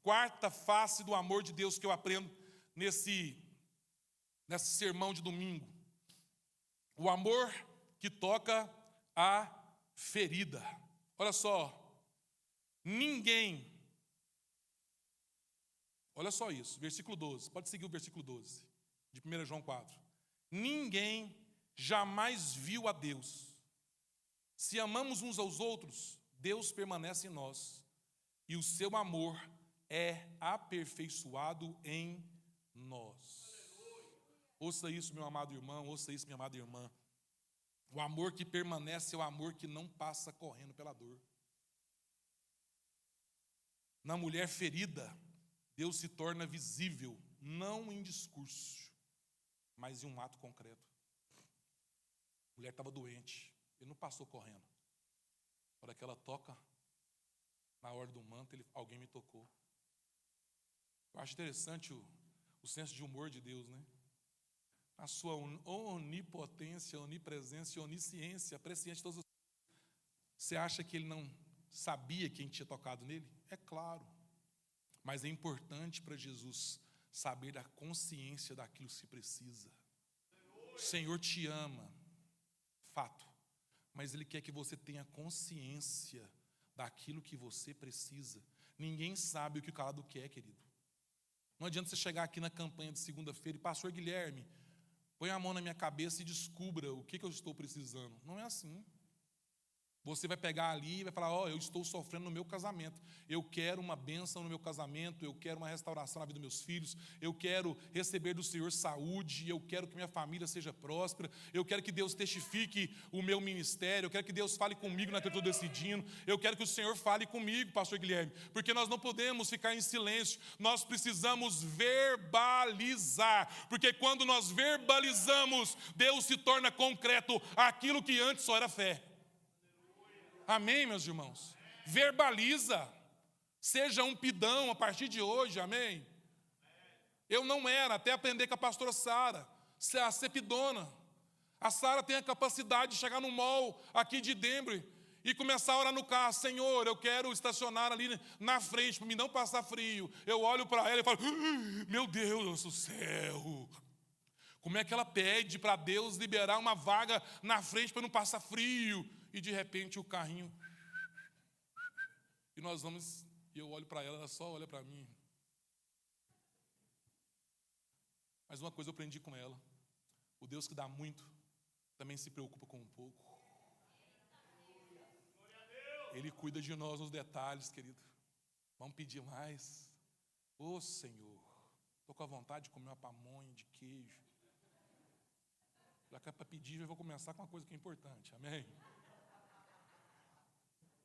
quarta face do amor de Deus que eu aprendo nesse sermão de domingo. O amor que toca a ferida. Olha só, olha só isso, versículo 12, pode seguir o versículo 12, de 1 João 4. Ninguém jamais viu a Deus. Se amamos uns aos outros, Deus permanece em nós, e o seu amor é aperfeiçoado em nós. Ouça isso, meu amado irmão, ouça isso, minha amada irmã. O amor que permanece é o amor que não passa correndo pela dor. Na mulher ferida, Deus se torna visível, não em discurso, mas em um ato concreto. A mulher estava doente, ele não passou correndo. Na hora que ela toca, na hora do manto, alguém me tocou. Eu acho interessante o senso de humor de Deus, né? A sua onipotência, onipresença e onisciência, presciente de todas as coisas. Você acha que ele não sabia quem tinha tocado nele? É claro. Mas é importante para Jesus saber da consciência daquilo que se precisa. O Senhor te ama, fato. Mas Ele quer que você tenha consciência daquilo que você precisa. Ninguém sabe o que o calado quer, querido. Não adianta você chegar aqui na campanha de segunda-feira e, pastor Guilherme, põe a mão na minha cabeça e descubra o que eu estou precisando. Não é assim. Você vai pegar ali e vai falar, eu estou sofrendo no meu casamento. Eu quero uma bênção no meu casamento, eu quero uma restauração na vida dos meus filhos, eu quero receber do Senhor saúde, eu quero que minha família seja próspera, eu quero que Deus testifique o meu ministério, eu quero que Deus fale comigo naquilo que eu estou decidindo, eu quero que o Senhor fale comigo, pastor Guilherme, porque nós não podemos ficar em silêncio, nós precisamos verbalizar, porque quando nós verbalizamos, Deus se torna concreto aquilo que antes só era fé. Amém, meus irmãos? Verbaliza. Seja um pidão a partir de hoje, amém? Eu não era, até aprender com a pastora Sara, a ser pidona. A Sara tem a capacidade de chegar no mall aqui de Denver e começar a orar no carro. Senhor, eu quero estacionar ali na frente, para me não passar frio. Eu olho para ela e falo, meu Deus do céu. Como é que ela pede para Deus liberar uma vaga na frente para não passar frio? E de repente o carrinho, e nós vamos, e eu olho para ela, ela só olha para mim. Mas uma coisa eu aprendi com ela, o Deus que dá muito, também se preocupa com um pouco. Ele cuida de nós nos detalhes, querido. Vamos pedir mais? Ô Senhor, estou com a vontade de comer uma pamonha de queijo. Já que é para pedir, eu vou começar com uma coisa que é importante, amém?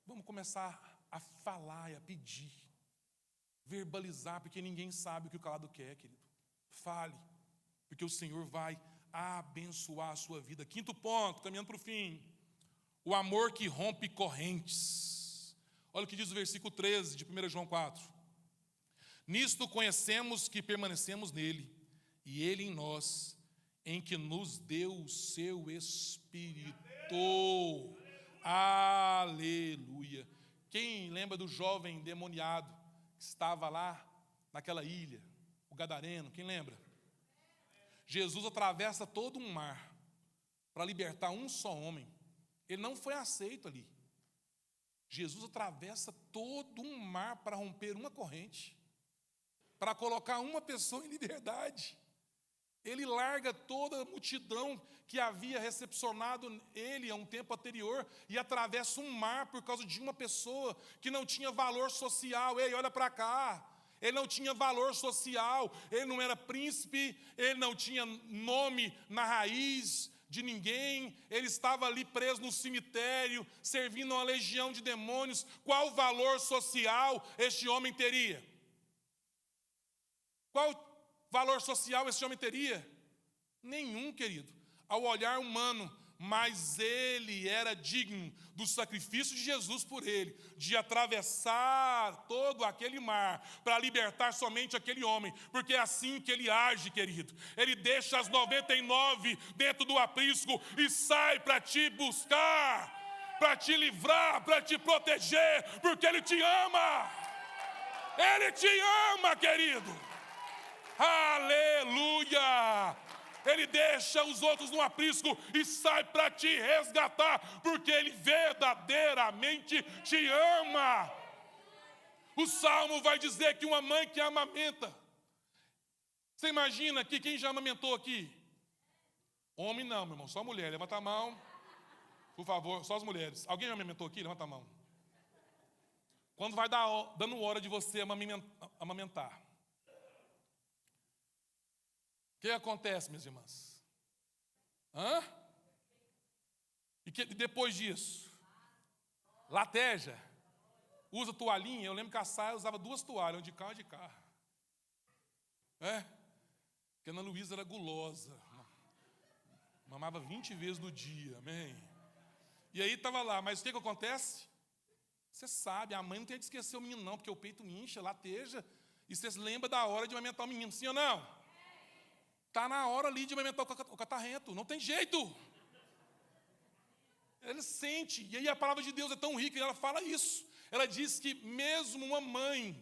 Vamos começar a falar e a pedir, verbalizar, porque ninguém sabe o que o calado quer, querido. Fale, porque o Senhor vai abençoar a sua vida. Quinto ponto, caminhando para o fim, o amor que rompe correntes. Olha o que diz o versículo 13 de 1 João 4. Nisto conhecemos que permanecemos nele, e ele em nós, em que nos deu o seu Espírito. Aleluia. Quem lembra do jovem endemoniado que estava lá naquela ilha, o Gadareno? Quem lembra? Jesus atravessa todo um mar para libertar um só homem. Ele não foi aceito ali. Jesus atravessa todo um mar para romper uma corrente, para colocar uma pessoa em liberdade. Ele larga toda a multidão que havia recepcionado ele há um tempo anterior e atravessa um mar por causa de uma pessoa que não tinha valor social. Ei, olha para cá. ele não tinha valor social, ele não era príncipe, ele não tinha nome na raiz de ninguém, ele estava ali preso no cemitério, servindo a uma legião de demônios. Qual valor social este homem teria? Qual valor social esse homem teria? Nenhum, querido, ao olhar humano, mas ele era digno do sacrifício de Jesus por ele, de atravessar todo aquele mar para libertar somente aquele homem, porque é assim que ele age, querido. Ele deixa as 99 dentro do aprisco e sai para te buscar, para te livrar, para te proteger, porque ele te ama. Ele te ama, querido. Aleluia! Ele deixa os outros no aprisco e sai para te resgatar, porque ele verdadeiramente te ama. O Salmo vai dizer que uma mãe que amamenta. Você imagina que quem já amamentou aqui? Homem não, meu irmão, só mulher. Levanta a mão, por favor, só as mulheres. Alguém já amamentou aqui? Levanta a mão. Quando vai dando hora de você amamentar, o que acontece, minhas irmãs? E depois disso? Lateja. Usa toalhinha. Eu lembro que a Saia usava 2 toalhas, uma de cá e uma de cá. Porque a Ana Luísa era gulosa. Mamava 20 vezes no dia, amém? E aí estava lá, mas o que acontece? Você sabe, a mãe não tem de esquecer o menino não, porque o peito incha, lateja, e você se lembra da hora de amamentar o menino, sim ou não? Está na hora ali de amamentar o catarrento, não tem jeito. Ele sente, e aí a palavra de Deus é tão rica, e ela fala isso. Ela diz que mesmo uma mãe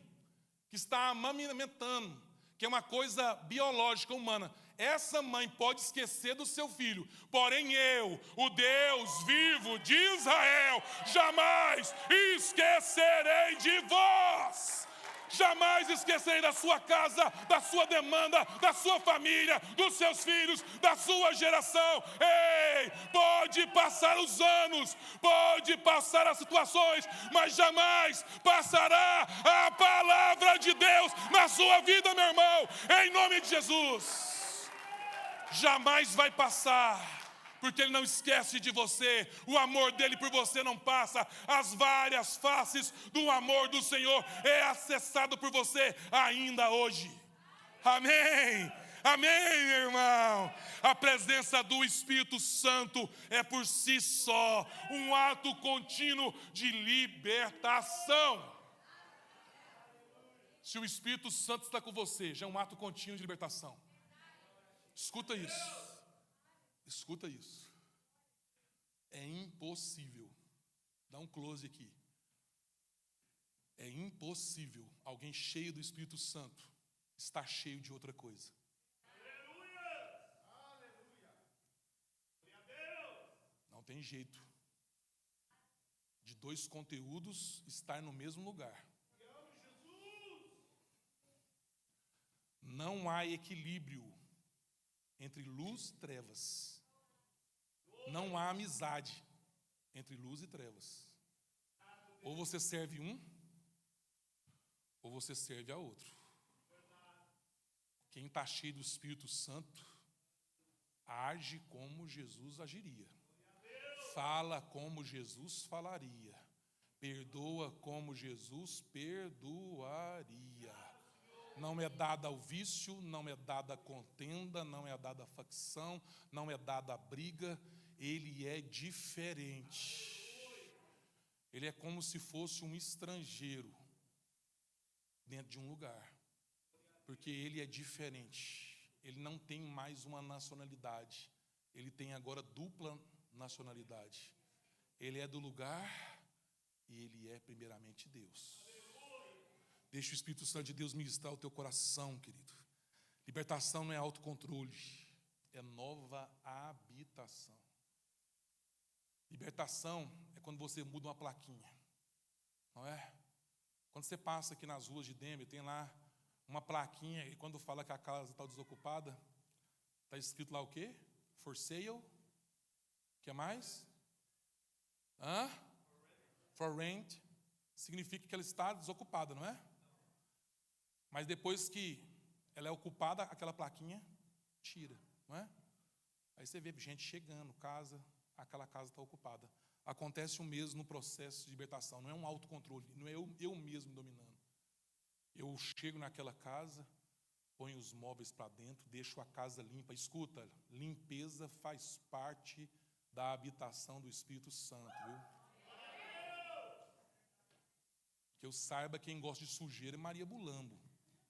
que está amamentando, que é uma coisa biológica, humana, essa mãe pode esquecer do seu filho. Porém eu, o Deus vivo de Israel, jamais esquecerei de vós. Jamais esquecerei da sua casa, da sua demanda, da sua família, dos seus filhos, da sua geração. Ei, pode passar os anos, pode passar as situações, mas jamais passará a palavra de Deus na sua vida, meu irmão, em nome de Jesus. Jamais vai passar. Porque Ele não esquece de você, o amor dEle por você não passa, as várias faces do amor do Senhor é acessado por você ainda hoje. Amém, amém, meu irmão. A presença do Espírito Santo é por si só um ato contínuo de libertação. Se o Espírito Santo está com você, já é um ato contínuo de libertação. Escuta isso. Escuta isso. É impossível. Dá um close aqui. É impossível alguém cheio do Espírito Santo estar cheio de outra coisa. Não tem jeito de 2 conteúdos estar no mesmo lugar. Não há equilíbrio entre luz e trevas. Não há amizade entre luz e trevas. Ou você serve um, ou você serve a outro. Quem está cheio do Espírito Santo, age como Jesus agiria. Fala como Jesus falaria. Perdoa como Jesus perdoaria. Não é dada ao vício, não é dada a contenda, não é dada a facção, não é dada a briga. Ele é diferente. Ele é como se fosse um estrangeiro dentro de um lugar. Porque ele é diferente. Ele não tem mais uma nacionalidade. Ele tem agora dupla nacionalidade. Ele é do lugar e ele é primeiramente Deus. Deixa o Espírito Santo de Deus ministrar o teu coração, querido. Libertação não é autocontrole, é nova habitação. Libertação é quando você muda uma plaquinha, não é? Quando você passa aqui nas ruas de Denver, tem lá uma plaquinha, e quando fala que a casa está desocupada, está escrito lá o quê? For sale. O que mais? For rent. Significa que ela está desocupada, não é? Mas depois que ela é ocupada, aquela plaquinha tira, não é? Aí você vê gente chegando, casa, aquela casa está ocupada. Acontece o mesmo no processo de libertação, não é um autocontrole, não é eu mesmo dominando. Eu chego naquela casa, ponho os móveis para dentro, deixo a casa limpa. Escuta, limpeza faz parte da habitação do Espírito Santo, viu? Que eu saiba, quem gosta de sujeira é Maria Bulambo,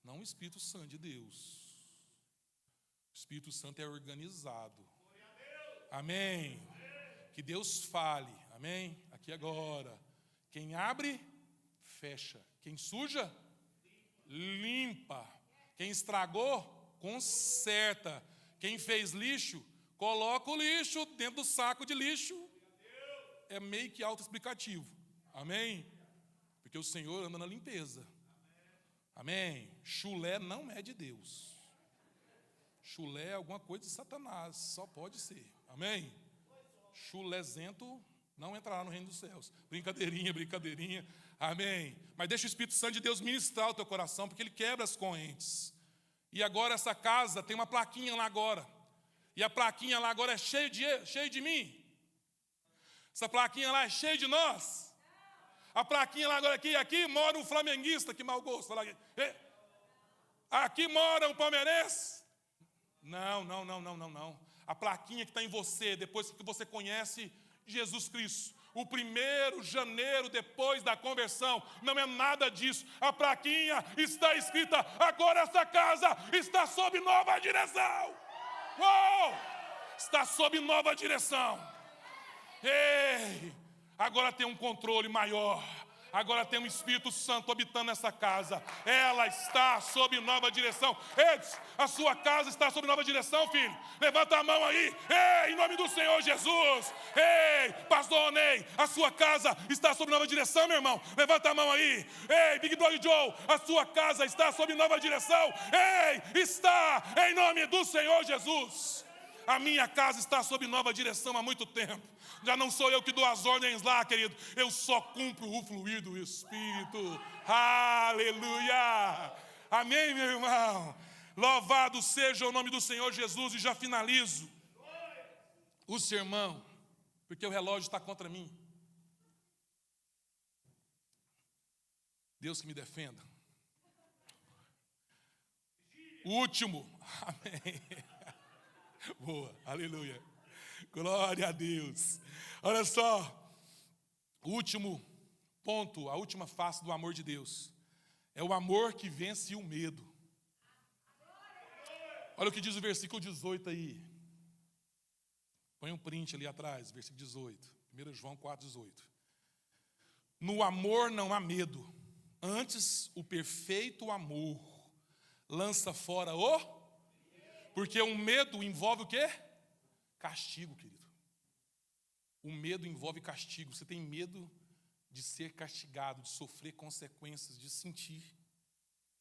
não o Espírito Santo de Deus. O Espírito Santo é organizado. Amém. Que Deus fale. Amém. Aqui agora. Quem abre, fecha. Quem suja, limpa. Quem estragou, conserta. Quem fez lixo, coloca o lixo dentro do saco de lixo. É meio que autoexplicativo. Amém. Porque o Senhor anda na limpeza. Amém. Chulé não é de Deus. Chulé é alguma coisa de Satanás, só pode ser. Amém? Chulézento não entrará no reino dos céus. Brincadeirinha, brincadeirinha. Amém? Mas deixa o Espírito Santo de Deus ministrar o teu coração, porque ele quebra as correntes. E agora essa casa tem uma plaquinha lá agora. E a plaquinha lá agora é cheia de mim. Essa plaquinha lá é cheia de nós. A plaquinha lá agora aqui mora um flamenguista, que mau gosto. Aqui mora um palmeirense. Não. A plaquinha que está em você, depois que você conhece Jesus Cristo. O 1º de janeiro depois da conversão, não é nada disso. A plaquinha está escrita, agora essa casa está sob nova direção. Uou! Está sob nova direção. Ei! Agora tem um controle maior. Agora tem um Espírito Santo habitando essa casa. Ela está sob nova direção. Edson, a sua casa está sob nova direção, filho. Levanta a mão aí. Ei, em nome do Senhor Jesus. Ei, pastor Onei, a sua casa está sob nova direção, meu irmão. Levanta a mão aí. Ei, Big Brother Joe, a sua casa está sob nova direção. Ei, está em nome do Senhor Jesus. A minha casa está sob nova direção há muito tempo. Já não sou eu que dou as ordens lá, querido. Eu só cumpro o fluir do Espírito. Aleluia. Amém, meu irmão. Louvado seja o nome do Senhor Jesus. E já finalizo o sermão, porque o relógio está contra mim. Deus que me defenda. O último. Amém. Boa, aleluia. Glória a Deus. Olha só, o último ponto, a última face do amor de Deus é o amor que vence o medo. Olha o que diz o versículo 18 aí. Põe um print ali atrás, versículo 18. 1 João 4,18. No amor não há medo, antes o perfeito amor lança fora o... Porque o medo envolve o quê? Castigo, querido. O medo envolve castigo. Você tem medo de ser castigado, de sofrer consequências, de sentir.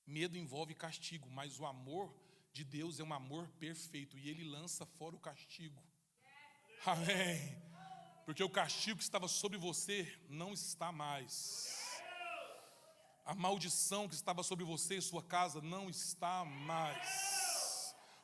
Medo envolve castigo, mas o amor de Deus é um amor perfeito e ele lança fora o castigo. Amém. Porque o castigo que estava sobre você não está mais. A maldição que estava sobre você e sua casa não está mais.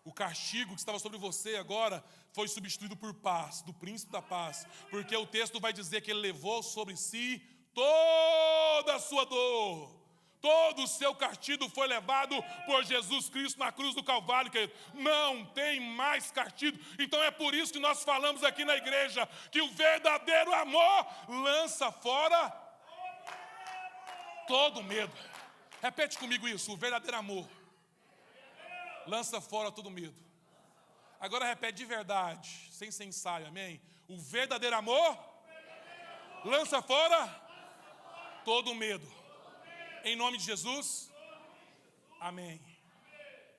O castigo que estava sobre você agora foi substituído por paz, do príncipe da paz. Porque o texto vai dizer que ele levou sobre si toda a sua dor. Todo o seu castigo foi levado por Jesus Cristo na cruz do Calvário, querido. Não tem mais castigo. Então é por isso que nós falamos aqui na igreja que o verdadeiro amor lança fora todo medo. Repete comigo isso, o verdadeiro amor lança fora todo medo. Agora repete de verdade, sem ser ensaio, amém? O verdadeiro amor lança fora todo medo. Em nome de Jesus, amém.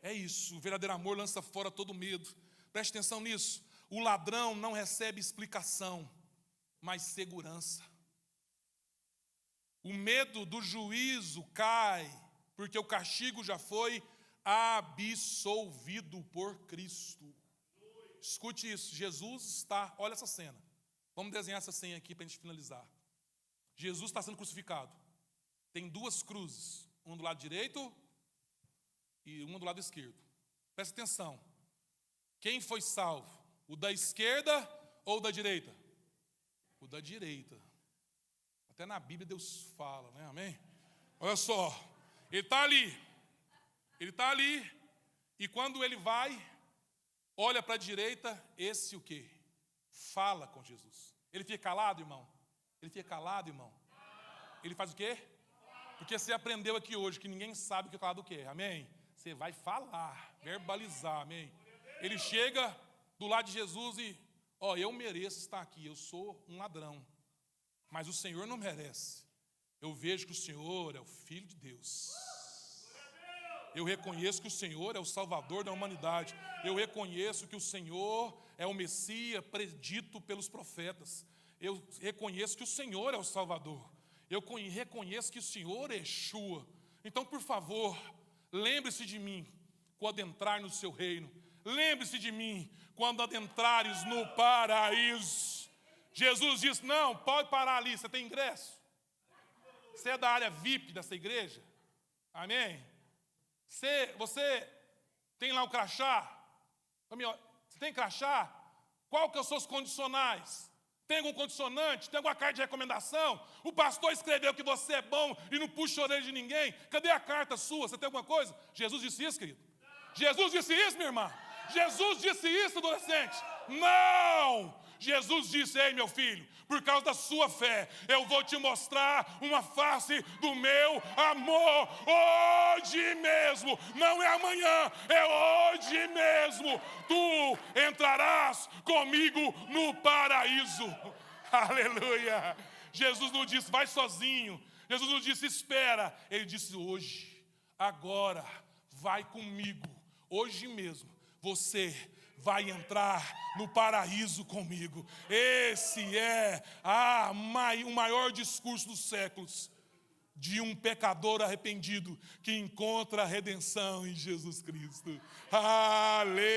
É isso, o verdadeiro amor lança fora todo medo. Preste atenção nisso. O ladrão não recebe explicação, mas segurança. O medo do juízo cai, porque o castigo já foi absolvido por Cristo. Escute isso, Jesus está, olha essa cena. Vamos desenhar essa cena aqui para a gente finalizar. Jesus está sendo crucificado. Tem duas cruzes, uma do lado direito, e uma do lado esquerdo. Presta atenção. Quem foi salvo? O da esquerda ou o da direita? O da direita. Até na Bíblia Deus fala, né? Amém? Olha só. Ele está ali. Ele está ali. E quando ele vai, olha para a direita, esse o quê? Fala com Jesus. Ele fica calado, irmão? Ele fica calado, irmão? Ele faz o quê? Porque você aprendeu aqui hoje que ninguém sabe o que calado quer. Amém? Você vai falar, verbalizar, amém? Ele chega do lado de Jesus e, eu mereço estar aqui, eu sou um ladrão. Mas o Senhor não merece. Eu vejo que o Senhor é o Filho de Deus. Eu reconheço que o Senhor é o Salvador da humanidade. Eu reconheço que o Senhor é o Messias predito pelos profetas. Eu reconheço que o Senhor é o Salvador. Eu reconheço que o Senhor é Yeshua. Então, por favor, lembre-se de mim quando entrar no seu reino. Lembre-se de mim quando adentrares no paraíso. Jesus disse, não, pode parar ali, você tem ingresso. Você é da área VIP dessa igreja? Amém? Você tem lá o crachá? Você tem crachá? Qual que são os seus condicionais? Tem algum condicionante? Tem alguma carta de recomendação? O pastor escreveu que você é bom e não puxa a orelha de ninguém. Cadê a carta sua? Você tem alguma coisa? Jesus disse isso, querido? Jesus disse isso, minha irmã? Jesus disse isso, adolescente? Não! Jesus disse, ei meu filho, por causa da sua fé, eu vou te mostrar uma face do meu amor, hoje mesmo, não é amanhã, é hoje mesmo, tu entrarás comigo no paraíso, aleluia. Jesus não disse, vai sozinho, Jesus não disse, espera, ele disse, hoje, agora, vai comigo, hoje mesmo, você vai entrar no paraíso comigo. Esse é o maior discurso dos séculos de um pecador arrependido que encontra a redenção em Jesus Cristo. Aleluia!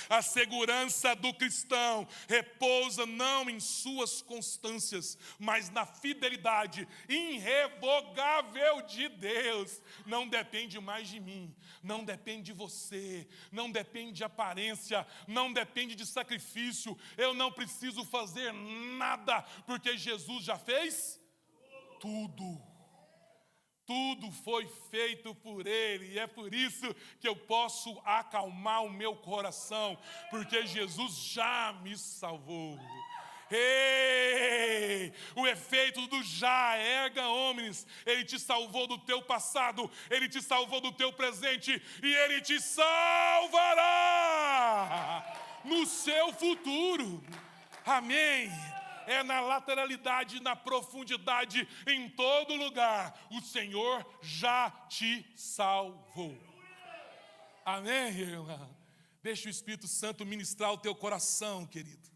A segurança do cristão repousa não em suas constâncias, mas na fidelidade irrevogável de Deus. Não depende mais de mim, não depende de você, não depende de aparência, não depende de sacrifício. Eu não preciso fazer nada, porque Jesus já fez tudo. Tudo foi feito por Ele, e é por isso que eu posso acalmar o meu coração, porque Jesus já me salvou. Ei, o efeito do já erga omnes, Ele te salvou do teu passado, Ele te salvou do teu presente, e Ele te salvará no seu futuro. Amém. É na lateralidade, na profundidade, em todo lugar. O Senhor já te salvou. Amém, irmã? Deixa o Espírito Santo ministrar o teu coração, querido.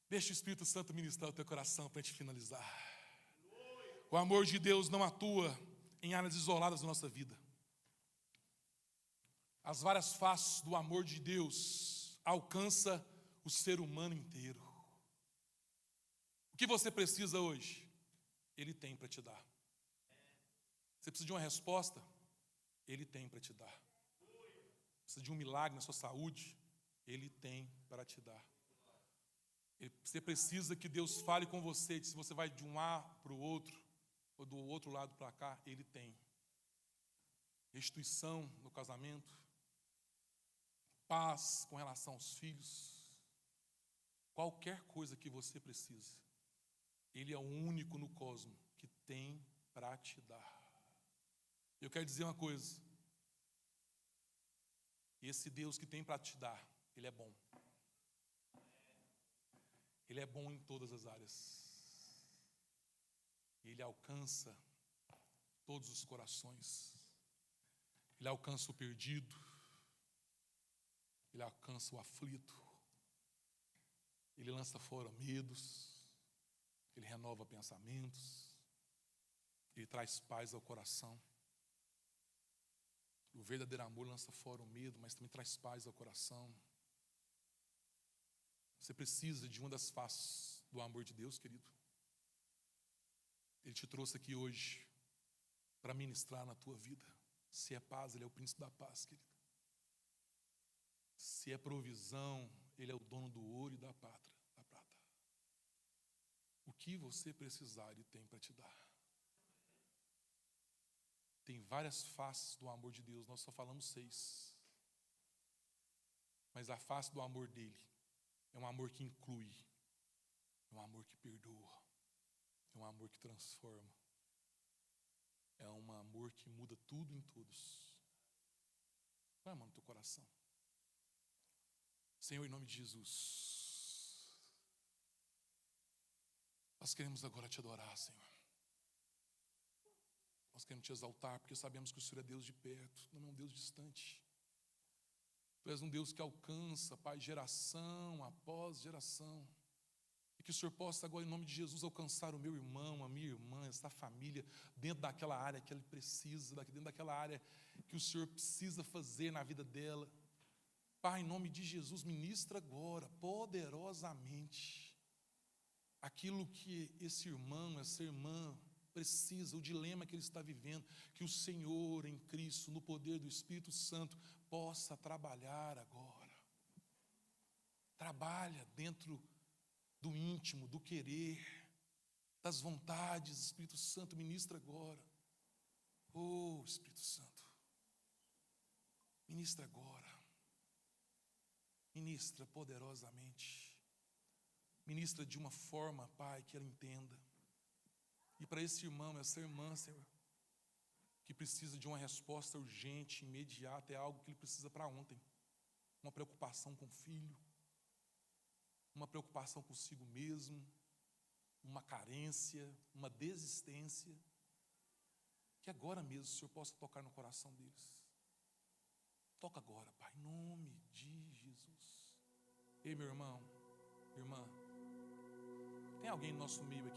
Deixa o Espírito Santo ministrar o teu coração para a gente finalizar. O amor de Deus não atua em áreas isoladas da nossa vida. As várias faces do amor de Deus alcançam o ser humano inteiro. O que você precisa hoje? Ele tem para te dar. Você precisa de uma resposta? Ele tem para te dar. Precisa de um milagre na sua saúde? Ele tem para te dar. Você precisa que Deus fale com você, se você vai de um lado para o outro, ou do outro lado para cá, Ele tem. Restituição no casamento, paz com relação aos filhos, qualquer coisa que você precise. Ele é o único no cosmos que tem para te dar. Eu quero dizer uma coisa. Esse Deus que tem para te dar, Ele é bom. Ele é bom em todas as áreas. Ele alcança todos os corações. Ele alcança o perdido. Ele alcança o aflito. Ele lança fora medos. Ele renova pensamentos, Ele traz paz ao coração. O verdadeiro amor lança fora o medo, mas também traz paz ao coração. Você precisa de uma das faces do amor de Deus, querido. Ele te trouxe aqui hoje para ministrar na tua vida. Se é paz, Ele é o príncipe da paz, querido. Se é provisão, Ele é o dono do ouro e da prata. O que você precisar, Ele tem para te dar. Tem várias faces do amor de Deus, nós só falamos 6. Mas a face do amor dele é um amor que inclui, é um amor que perdoa, é um amor que transforma, é um amor que muda tudo em todos. Vai, mano, no teu coração. Senhor, em nome de Jesus, nós queremos agora te adorar, Senhor. Nós queremos te exaltar, porque sabemos que o Senhor é Deus de perto, não é um Deus distante. Tu és um Deus que alcança, Pai, geração após geração. E que o Senhor possa agora, em nome de Jesus, alcançar o meu irmão, a minha irmã, essa família, dentro daquela área que ele precisa, dentro daquela área que o Senhor precisa fazer na vida dela. Pai, em nome de Jesus, ministra agora, poderosamente, aquilo que esse irmão, essa irmã precisa, o dilema que ele está vivendo, que o Senhor em Cristo, no poder do Espírito Santo, possa trabalhar agora. Trabalha dentro do íntimo, do querer, das vontades. Espírito Santo, ministra agora. Oh, Espírito Santo, ministra agora. Ministra poderosamente. Ministra de uma forma, Pai, que ela entenda. E para esse irmão, essa irmã, Senhor, que precisa de uma resposta urgente, imediata, é algo que ele precisa para ontem. Uma preocupação com o filho, uma preocupação consigo mesmo, uma carência, uma desistência. Que agora mesmo o Senhor possa tocar no coração deles. Toca agora, Pai, em nome de Jesus. Ei, meu irmão, irmã, tem alguém no nosso meio aqui